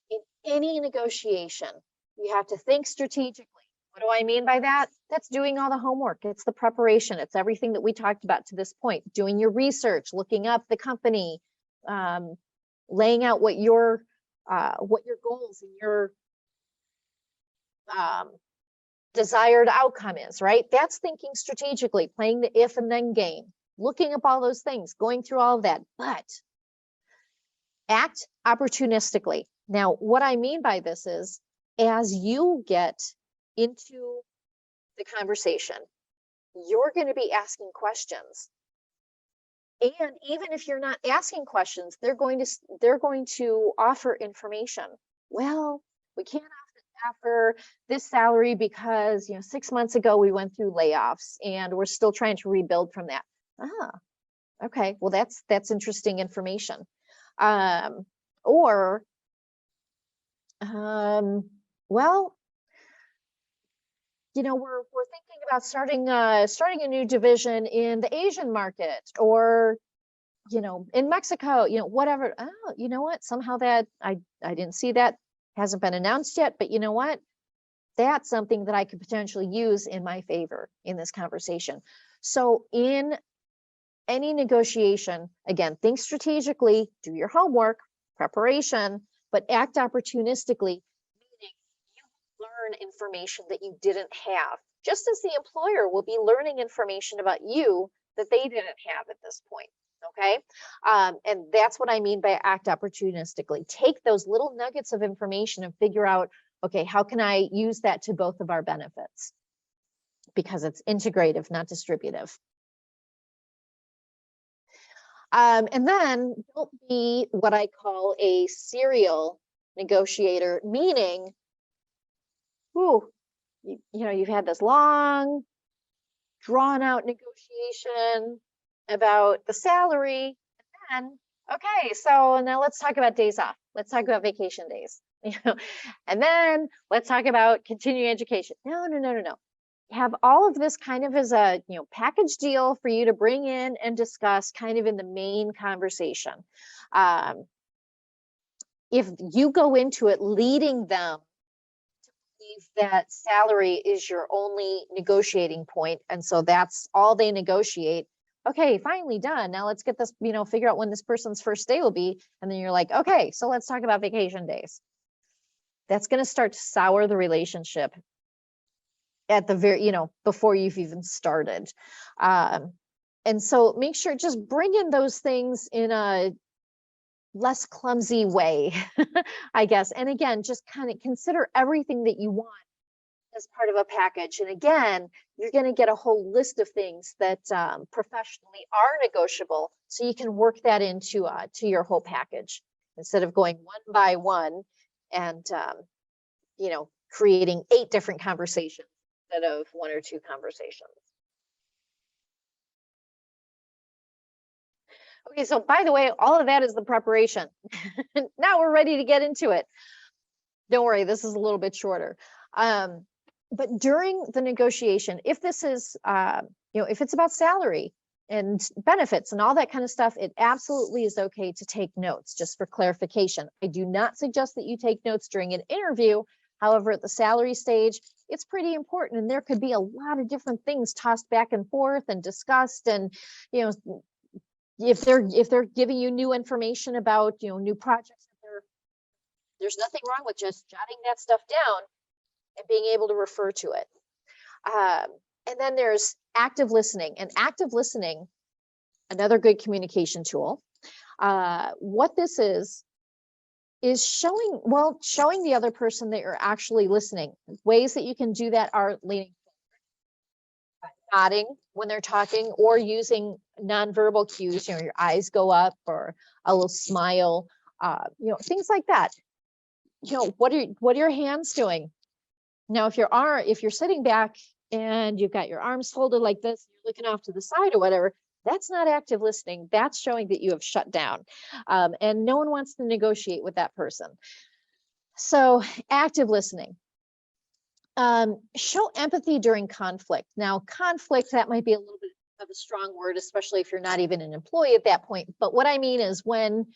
In any negotiation, you have to think strategically. What do I mean by that? That's doing all the homework. It's the preparation. It's everything that we talked about to this point. Doing your research, looking up the company, laying out what your goals and your desired outcome is, right? That's thinking strategically, playing the if and then game, looking up all those things, going through all of that, but act opportunistically. Now, what I mean by this is, as you get into the conversation, you're going to be asking questions. And even if you're not asking questions, they're going to offer information. Well, we can't offer this salary because 6 months ago we went through layoffs and we're still trying to rebuild from that. Okay, well that's interesting information. Well, we're thinking about starting a new division in the Asian market, or in Mexico, whatever. You know what? Somehow that I didn't see that, hasn't been announced yet, but you know what? That's something that I could potentially use in my favor in this conversation. So in any negotiation, again, think strategically, do your homework, preparation, but act opportunistically, meaning you learn information that you didn't have, just as the employer will be learning information about you that they didn't have at this point. Okay. And that's what I mean by act opportunistically. Take those little nuggets of information and figure out, okay, how can I use that to both of our benefits? Because it's integrative, not distributive. And then don't be what I call a serial negotiator, meaning, you've had this long, drawn out negotiation about the salary, and then, okay, so now let's talk about days off. Let's talk about vacation days, and then let's talk about continuing education. No. Have all of this kind of as a package deal for you to bring in and discuss kind of in the main conversation. If you go into it leading them to believe that salary is your only negotiating point, and so that's all they negotiate, okay, finally done. Now let's get this, figure out when this person's first day will be, and then you're like, okay, so let's talk about vacation days. That's going to start to sour the relationship at the very, before you've even started. And so make sure, just bring in those things in a less clumsy way, I guess. And again, just kind of consider everything that you want as part of a package. And again, you're going to get a whole list of things that professionally are negotiable, so you can work that into to your whole package instead of going one by one and creating 8 different conversations instead of 1 or 2 conversations. Okay, so by the way, all of that is the preparation. Now we're ready to get into it. Don't worry, this is a little bit shorter. But during the negotiation, if this is, if it's about salary and benefits and all that kind of stuff, it absolutely is okay to take notes, just for clarification. I do not suggest that you take notes during an interview. However, at the salary stage, it's pretty important, and there could be a lot of different things tossed back and forth and discussed. And if they're giving you new information about new projects, there's nothing wrong with just jotting that stuff down and being able to refer to it. And then there's active listening. And active listening, another good communication tool. What this is showing the other person that you're actually listening. Ways that you can do that are leaning forward, nodding when they're talking, or using nonverbal cues. Your eyes go up, or a little smile. Things like that. What are your hands doing? Now, if you're sitting back and you've got your arms folded like this, you're looking off to the side or whatever, that's not active listening. That's showing that you have shut down, and no one wants to negotiate with that person. So active listening. Show empathy during conflict. Now, conflict, that might be a little bit of a strong word, especially if you're not even an employee at that point. But what I mean is, when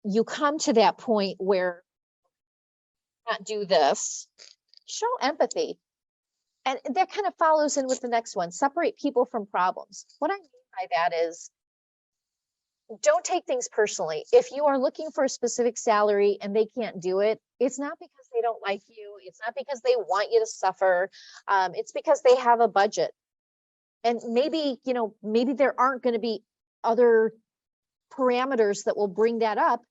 you come to that point where you can't do this, show empathy. And that kind of follows in with the next one. Separate people from problems. What I mean by that is, don't take things personally. If you are looking for a specific salary and they can't do it, it's not because they don't like you. It's not because they want you to suffer. It's because they have a budget. And maybe there aren't going to be other parameters that will bring that up.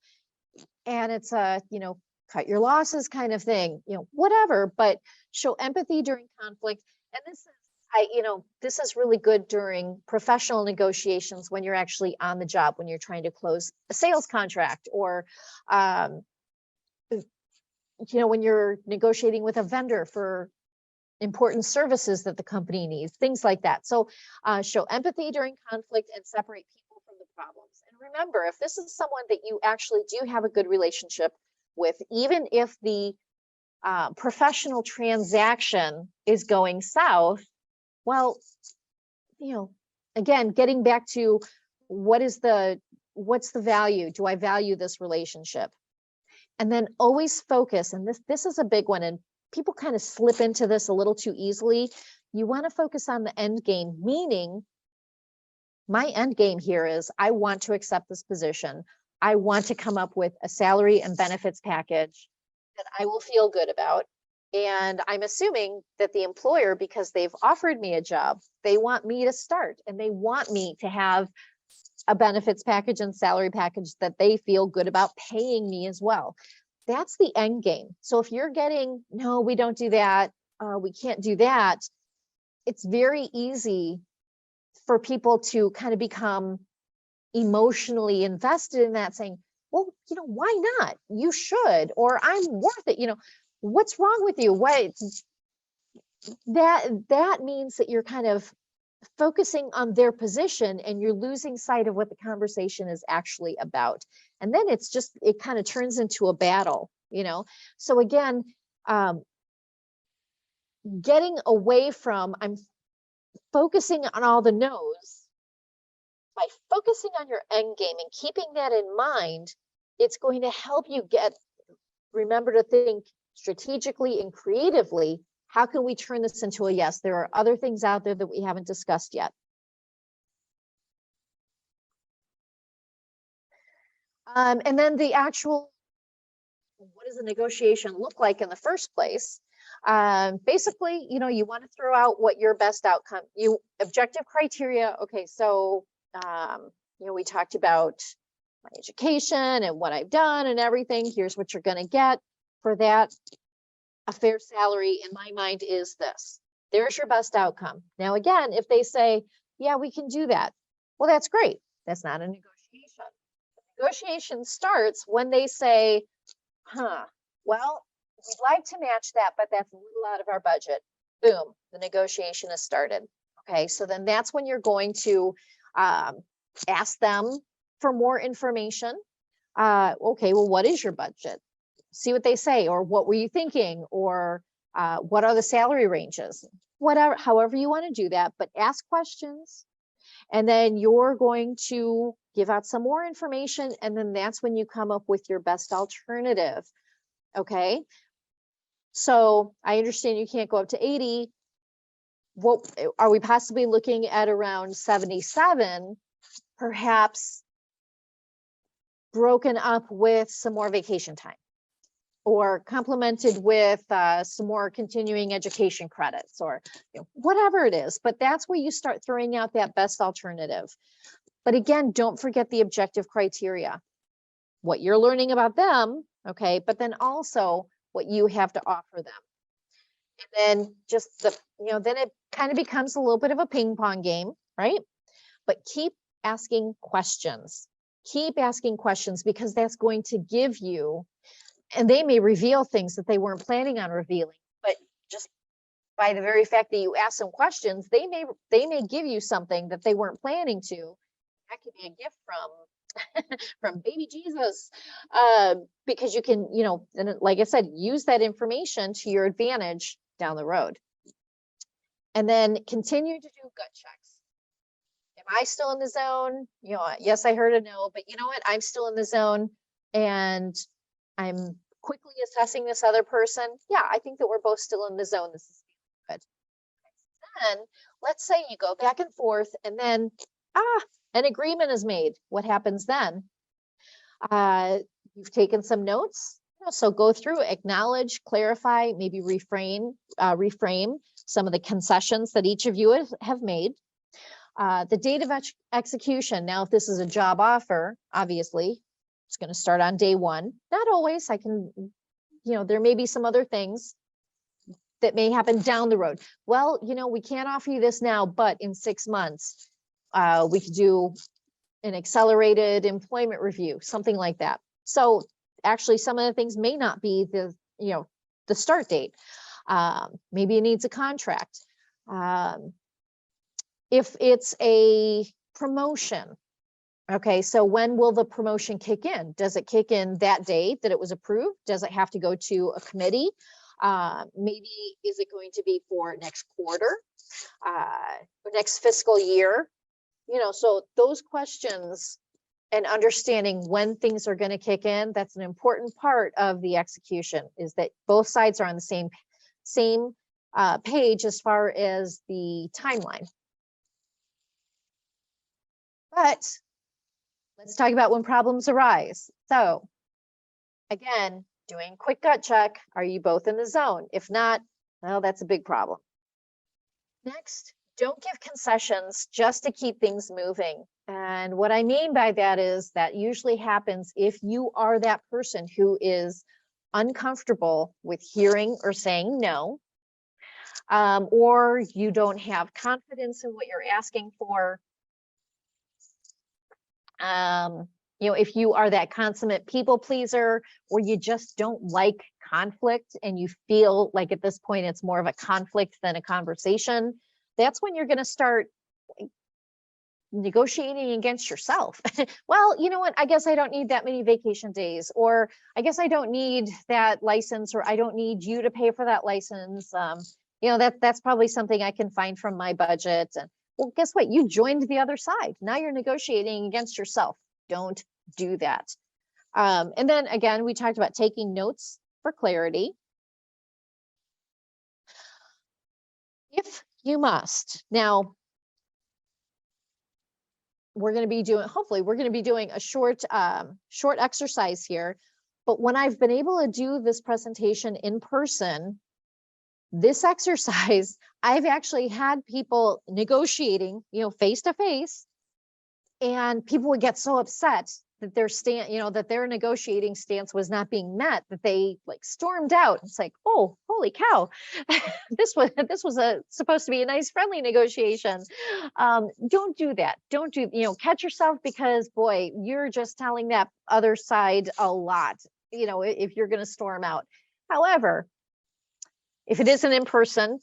And it's a, cut your losses kind of thing, whatever, but show empathy during conflict. And this is really good during professional negotiations, when you're actually on the job, when you're trying to close a sales contract, or, when you're negotiating with a vendor for important services that the company needs, things like that. So show empathy during conflict and separate people from the problems. And remember, if this is someone that you actually do have a good relationship with, even if the professional transaction is going south, well, again, getting back to what's the value? Do I value this relationship? And then always focus, and this is a big one, and people kind of slip into this a little too easily. You want to focus on the end game, meaning my end game here is, I want to accept this position. I want to come up with a salary and benefits package that I will feel good about. And I'm assuming that the employer, because they've offered me a job, they want me to start, and they want me to have a benefits package and salary package that they feel good about paying me as well. That's the end game. So if you're getting, no, we don't do that, we can't do that, it's very easy for people to kind of become emotionally invested in that, saying, well, why not? You should, or I'm worth it. What's wrong with you? What? That means that you're kind of focusing on their position, and you're losing sight of what the conversation is actually about. And then it kind of turns into a battle, So again, getting away from, I'm focusing on all the no's, by focusing on your end game and keeping that in mind, it's going to help you remember to think strategically and creatively. How can we turn this into a yes? There are other things out there that we haven't discussed yet. And then the actual, what does a negotiation look like in the first place? Basically, you want to throw out what your best outcome, objective criteria. Okay, so, we talked about my education and what I've done and everything. Here's what you're going to get for that. A fair salary, in my mind, is this. There's your best outcome. Now, again, if they say, yeah, we can do that, well, that's great. That's not a negotiation. The negotiation starts when they say, well, we'd like to match that, but that's a little out of our budget. Boom, the negotiation has started. Okay, so then that's when you're going to ask them for more information. Okay, well, what is your budget? See what they say, or what were you thinking, or what are the salary ranges? Whatever, however you want to do that, but ask questions. And then you're going to give out some more information. And then that's when you come up with your best alternative. Okay. So I understand you can't go up to 80. What are we possibly looking at around 77, perhaps broken up with some more vacation time, or complemented with some more continuing education credits, or whatever it is. But that's where you start throwing out that best alternative. But again, don't forget the objective criteria, what you're learning about them, okay, but then also what you have to offer them. And then just then it kind of becomes a little bit of a ping pong game, right? But keep asking questions. Keep asking questions, because that's going to give you, and they may reveal things that they weren't planning on revealing, but just by the very fact that you ask them questions, they may give you something that they weren't planning to. That could be a gift from baby Jesus, because you can, and like I said, use that information to your advantage down the road. And then continue to do gut checks. Am I still in the zone? Yes, I heard a no, but you know what? I'm still in the zone, and I'm quickly assessing this other person. Yeah, I think that we're both still in the zone. This is good. Then let's say you go back and forth, and then an agreement is made. What happens then? You've taken some notes. So go through, acknowledge, clarify, maybe reframe some of the concessions that each of you have made. The date of execution. Now, if this is a job offer, obviously, it's going to start on day one. Not always. There may be some other things that may happen down the road. Well, we can't offer you this now, but in 6 months, we could do an accelerated employment review, something like that. So actually, some of the things may not be the start date. Maybe it needs a contract. If it's a promotion, okay, so when will the promotion kick in? Does it kick in that day that it was approved? Does it have to go to a committee? Maybe is it going to be for next quarter, or next fiscal year? So those questions and understanding when things are going to kick in, that's an important part of the execution, is that both sides are on the same page as far as the timeline. But let's talk about when problems arise. So again, doing a quick gut check. Are you both in the zone? If not, well, that's a big problem. Next, don't give concessions just to keep things moving. And what I mean by that is that usually happens if you are that person who is uncomfortable with hearing or saying no, or you don't have confidence in what you're asking for. If you are that consummate people pleaser, or you just don't like conflict and you feel like at this point it's more of a conflict than a conversation, that's when you're going to start negotiating against yourself. Well, you know what? I guess I don't need that many vacation days, or I guess I don't need that license, or I don't need you to pay for that license. That's probably something I can find from my budget. And well, guess what? You joined the other side. Now you're negotiating against yourself. Don't do that. And then again, we talked about taking notes for clarity. If you must. Now, hopefully we're going to be doing a short exercise here. But when I've been able to do this presentation in person, this exercise, I've actually had people negotiating, face to face, and people would get so upset that their negotiating stance was not being met, that they stormed out. It's like, oh, holy cow. this was supposed to be a nice, friendly negotiation. Don't do that. Catch yourself, because boy, you're just telling that other side a lot, if you're going to storm out. However, if it isn't in person,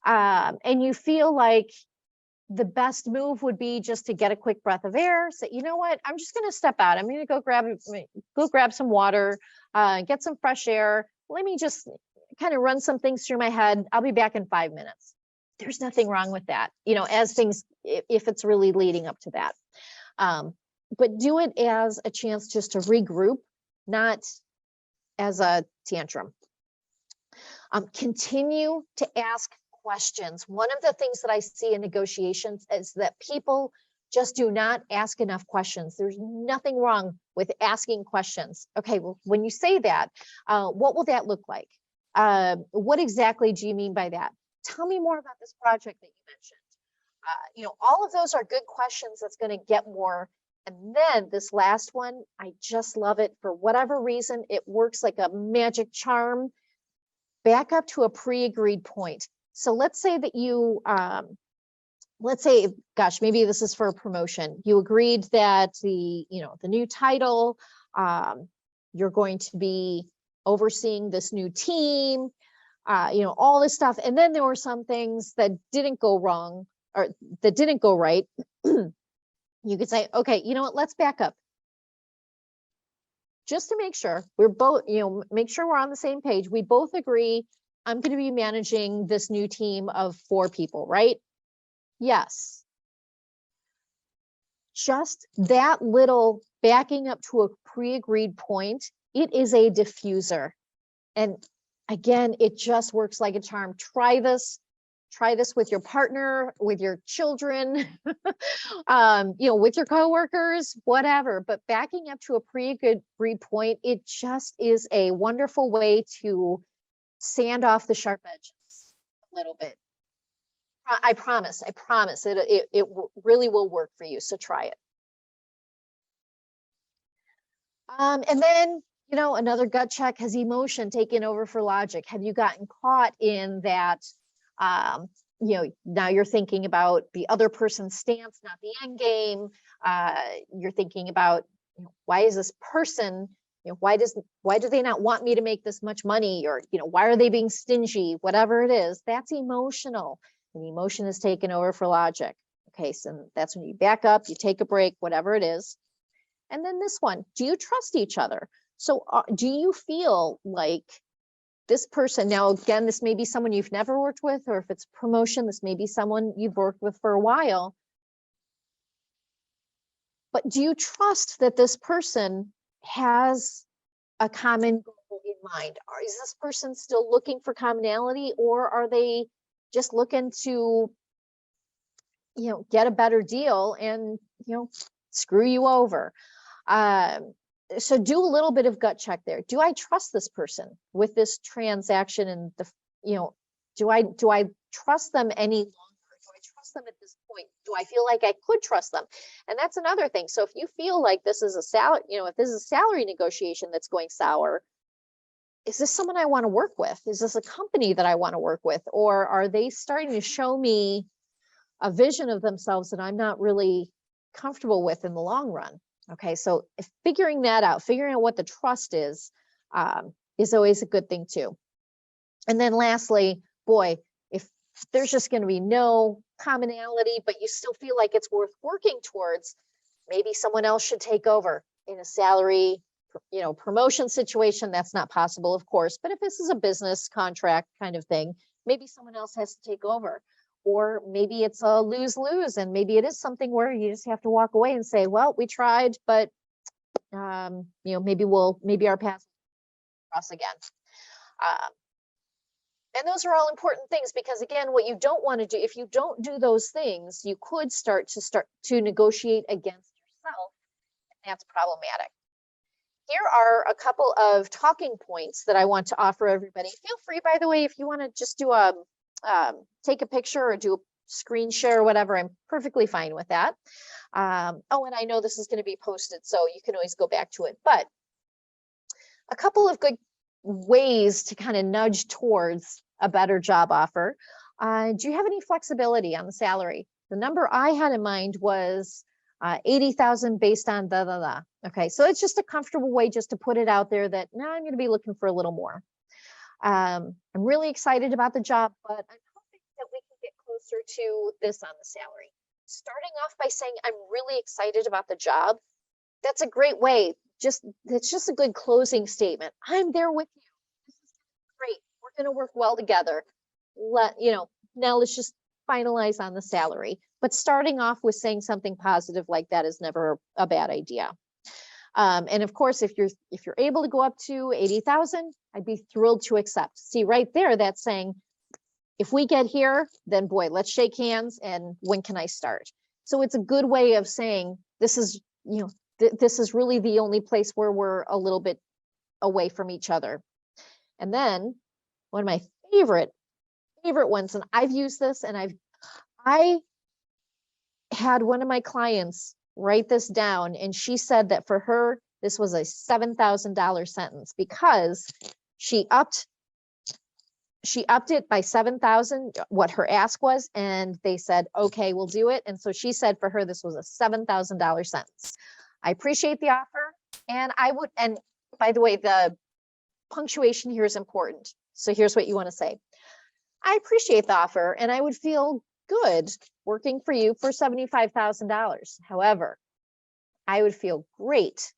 and you feel like the best move would be just to get a quick breath of air, say, you know what, I'm just going to step out. I'm going to go grab some water, get some fresh air. Let me just kind of run some things through my head. I'll be back in 5 minutes. There's nothing wrong with that, as things, if it's really leading up to that. But do it as a chance just to regroup, not as a tantrum. Continue to ask questions. One of the things that I see in negotiations is that people just do not ask enough questions. There's nothing wrong with asking questions. Okay, well, when you say that, what will that look like? What exactly do you mean by that? Tell me more about this project that you mentioned. All of those are good questions that's going to get more. And then this last one, I just love it. For whatever reason, it works like a magic charm. Back up to a pre-agreed point. So let's say that you, gosh, maybe this is for a promotion. You agreed that the new title, you're going to be overseeing this new team, all this stuff. And then there were some things that didn't go wrong or that didn't go right. You could say, okay, you know what, let's back up. Just to make sure we're both, make sure we're on the same page. We both agree I'm going to be managing this new team of 4 people, right? Yes. Just that little backing up to a pre-agreed point, it is a diffuser. And again, it just works like a charm. Try this with your partner, with your children, with your coworkers, whatever. But backing up to a pre-agreed point, it just is a wonderful way to sand off the sharp edges a little bit. I promise it really will work for you. So try it. And then, another gut check. Has emotion taken over for logic? Have you gotten caught in that? Now you're thinking about the other person's stance, not the end game. You're thinking about, why is this person, why do they not want me to make this much money? Or, why are they being stingy? Whatever it is, that's emotional. And emotion is taken over for logic. Okay, so that's when you back up, you take a break, whatever it is. And then this one, do you trust each other? So do you feel like this person, now again, this may be someone you've never worked with, or if it's promotion, this may be someone you've worked with for a while. But do you trust that this person has a common goal in mind? Or is this person still looking for commonality, or are they just looking to, get a better deal and, screw you over? So do a little bit of gut check there. Do I trust this person with this transaction? And do I trust them any longer? Do I trust them at this point? Do I feel like I could trust them? And that's another thing. So if you feel like this is a salary, if this is a salary negotiation that's going sour, is this someone I want to work with? Is this a company that I want to work with? Or are they starting to show me a vision of themselves that I'm not really comfortable with in the long run? Okay, so figuring that out, figuring out what the trust is always a good thing too. And then lastly, boy, if there's just going to be no commonality, but you still feel like it's worth working towards, maybe someone else should take over. In a salary, promotion situation, that's not possible, of course. But if this is a business contract kind of thing, maybe someone else has to take over. Or maybe it's a lose-lose, and maybe it is something where you just have to walk away and say, well, we tried, but maybe our paths cross again. And those are all important things, because again, what you don't want to do, if you don't do those things, you could start to negotiate against yourself, and that's problematic. Here are a couple of talking points that I want to offer everybody. Feel free, by the way, if you want to just do take a picture or do a screen share or whatever, I'm perfectly fine with that. And I know this is going to be posted, so you can always go back to it. But a couple of good ways to kind of nudge towards a better job offer. Do you have any flexibility on the salary? The number I had in mind was 80,000 based on da da da. Okay, so it's just a comfortable way just to put it out there that now I'm going to be looking for a little more. I'm really excited about the job, but I'm hoping that we can get closer to this on the salary. starting off by saying, I'm really excited about the job. That's a great way. It's just a good closing statement. I'm there with you. This is great. We're going to work well together. Now let's just finalize on the salary. But starting off with saying something positive like that is never a bad idea. And of course, if you're able to go up to 80,000, I'd be thrilled to accept. See, right there, that's saying, if we get here, then boy, let's shake hands. And when can I start? So it's a good way of saying this is, this is really the only place where we're a little bit away from each other. And then one of my favorite ones, and I've used this, and I had one of my clients write this down, and she said that for her, this was a $7,000 sentence because she upped it by 7,000, what her ask was, and they said, okay, we'll do it. And so she said for her, this was a $7,000 sentence. I appreciate the offer. And by the way, the punctuation here is important. So here's what you want to say. I appreciate the offer, and I would feel good working for you for $75,000. However, I would feel great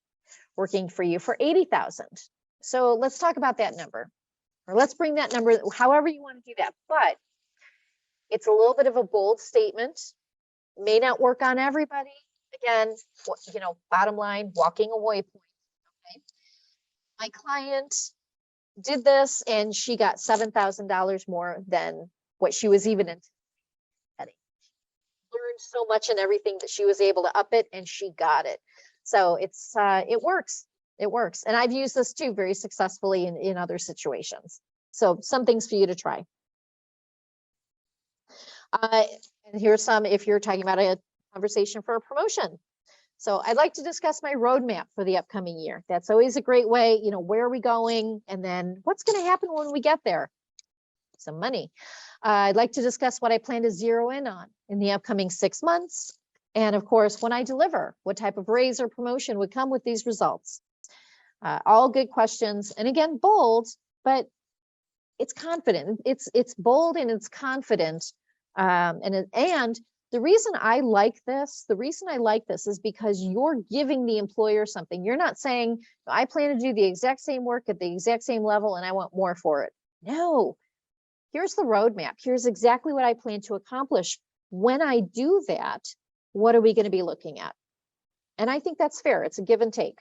working for you for 80,000. So let's talk about that number, or let's bring that number, however you want to do that. But it's a little bit of a bold statement. May not work on everybody. Again, bottom line, walking away point. Okay. My client did this, and she got $7,000 more than what she was even anticipating. Learned so much and everything that she was able to up it, and she got it. So it works. It works. And I've used this too very successfully in other situations. So some things for you to try. And here's some if you're talking about a conversation for a promotion. So I'd like to discuss my roadmap for the upcoming year. That's always a great way, where are we going? And then what's going to happen when we get there? Some money. I'd like to discuss what I plan to zero in on in the upcoming 6 months. And of course, when I deliver, what type of raise or promotion would come with these results? All good questions. And again, bold, but it's confident. It's bold and it's confident. And the reason I like this is because you're giving the employer something. You're not saying, I plan to do the exact same work at the exact same level and I want more for it. No, here's the roadmap. Here's exactly what I plan to accomplish. When I do that, what are we going to be looking at? And I think that's fair. It's a give and take.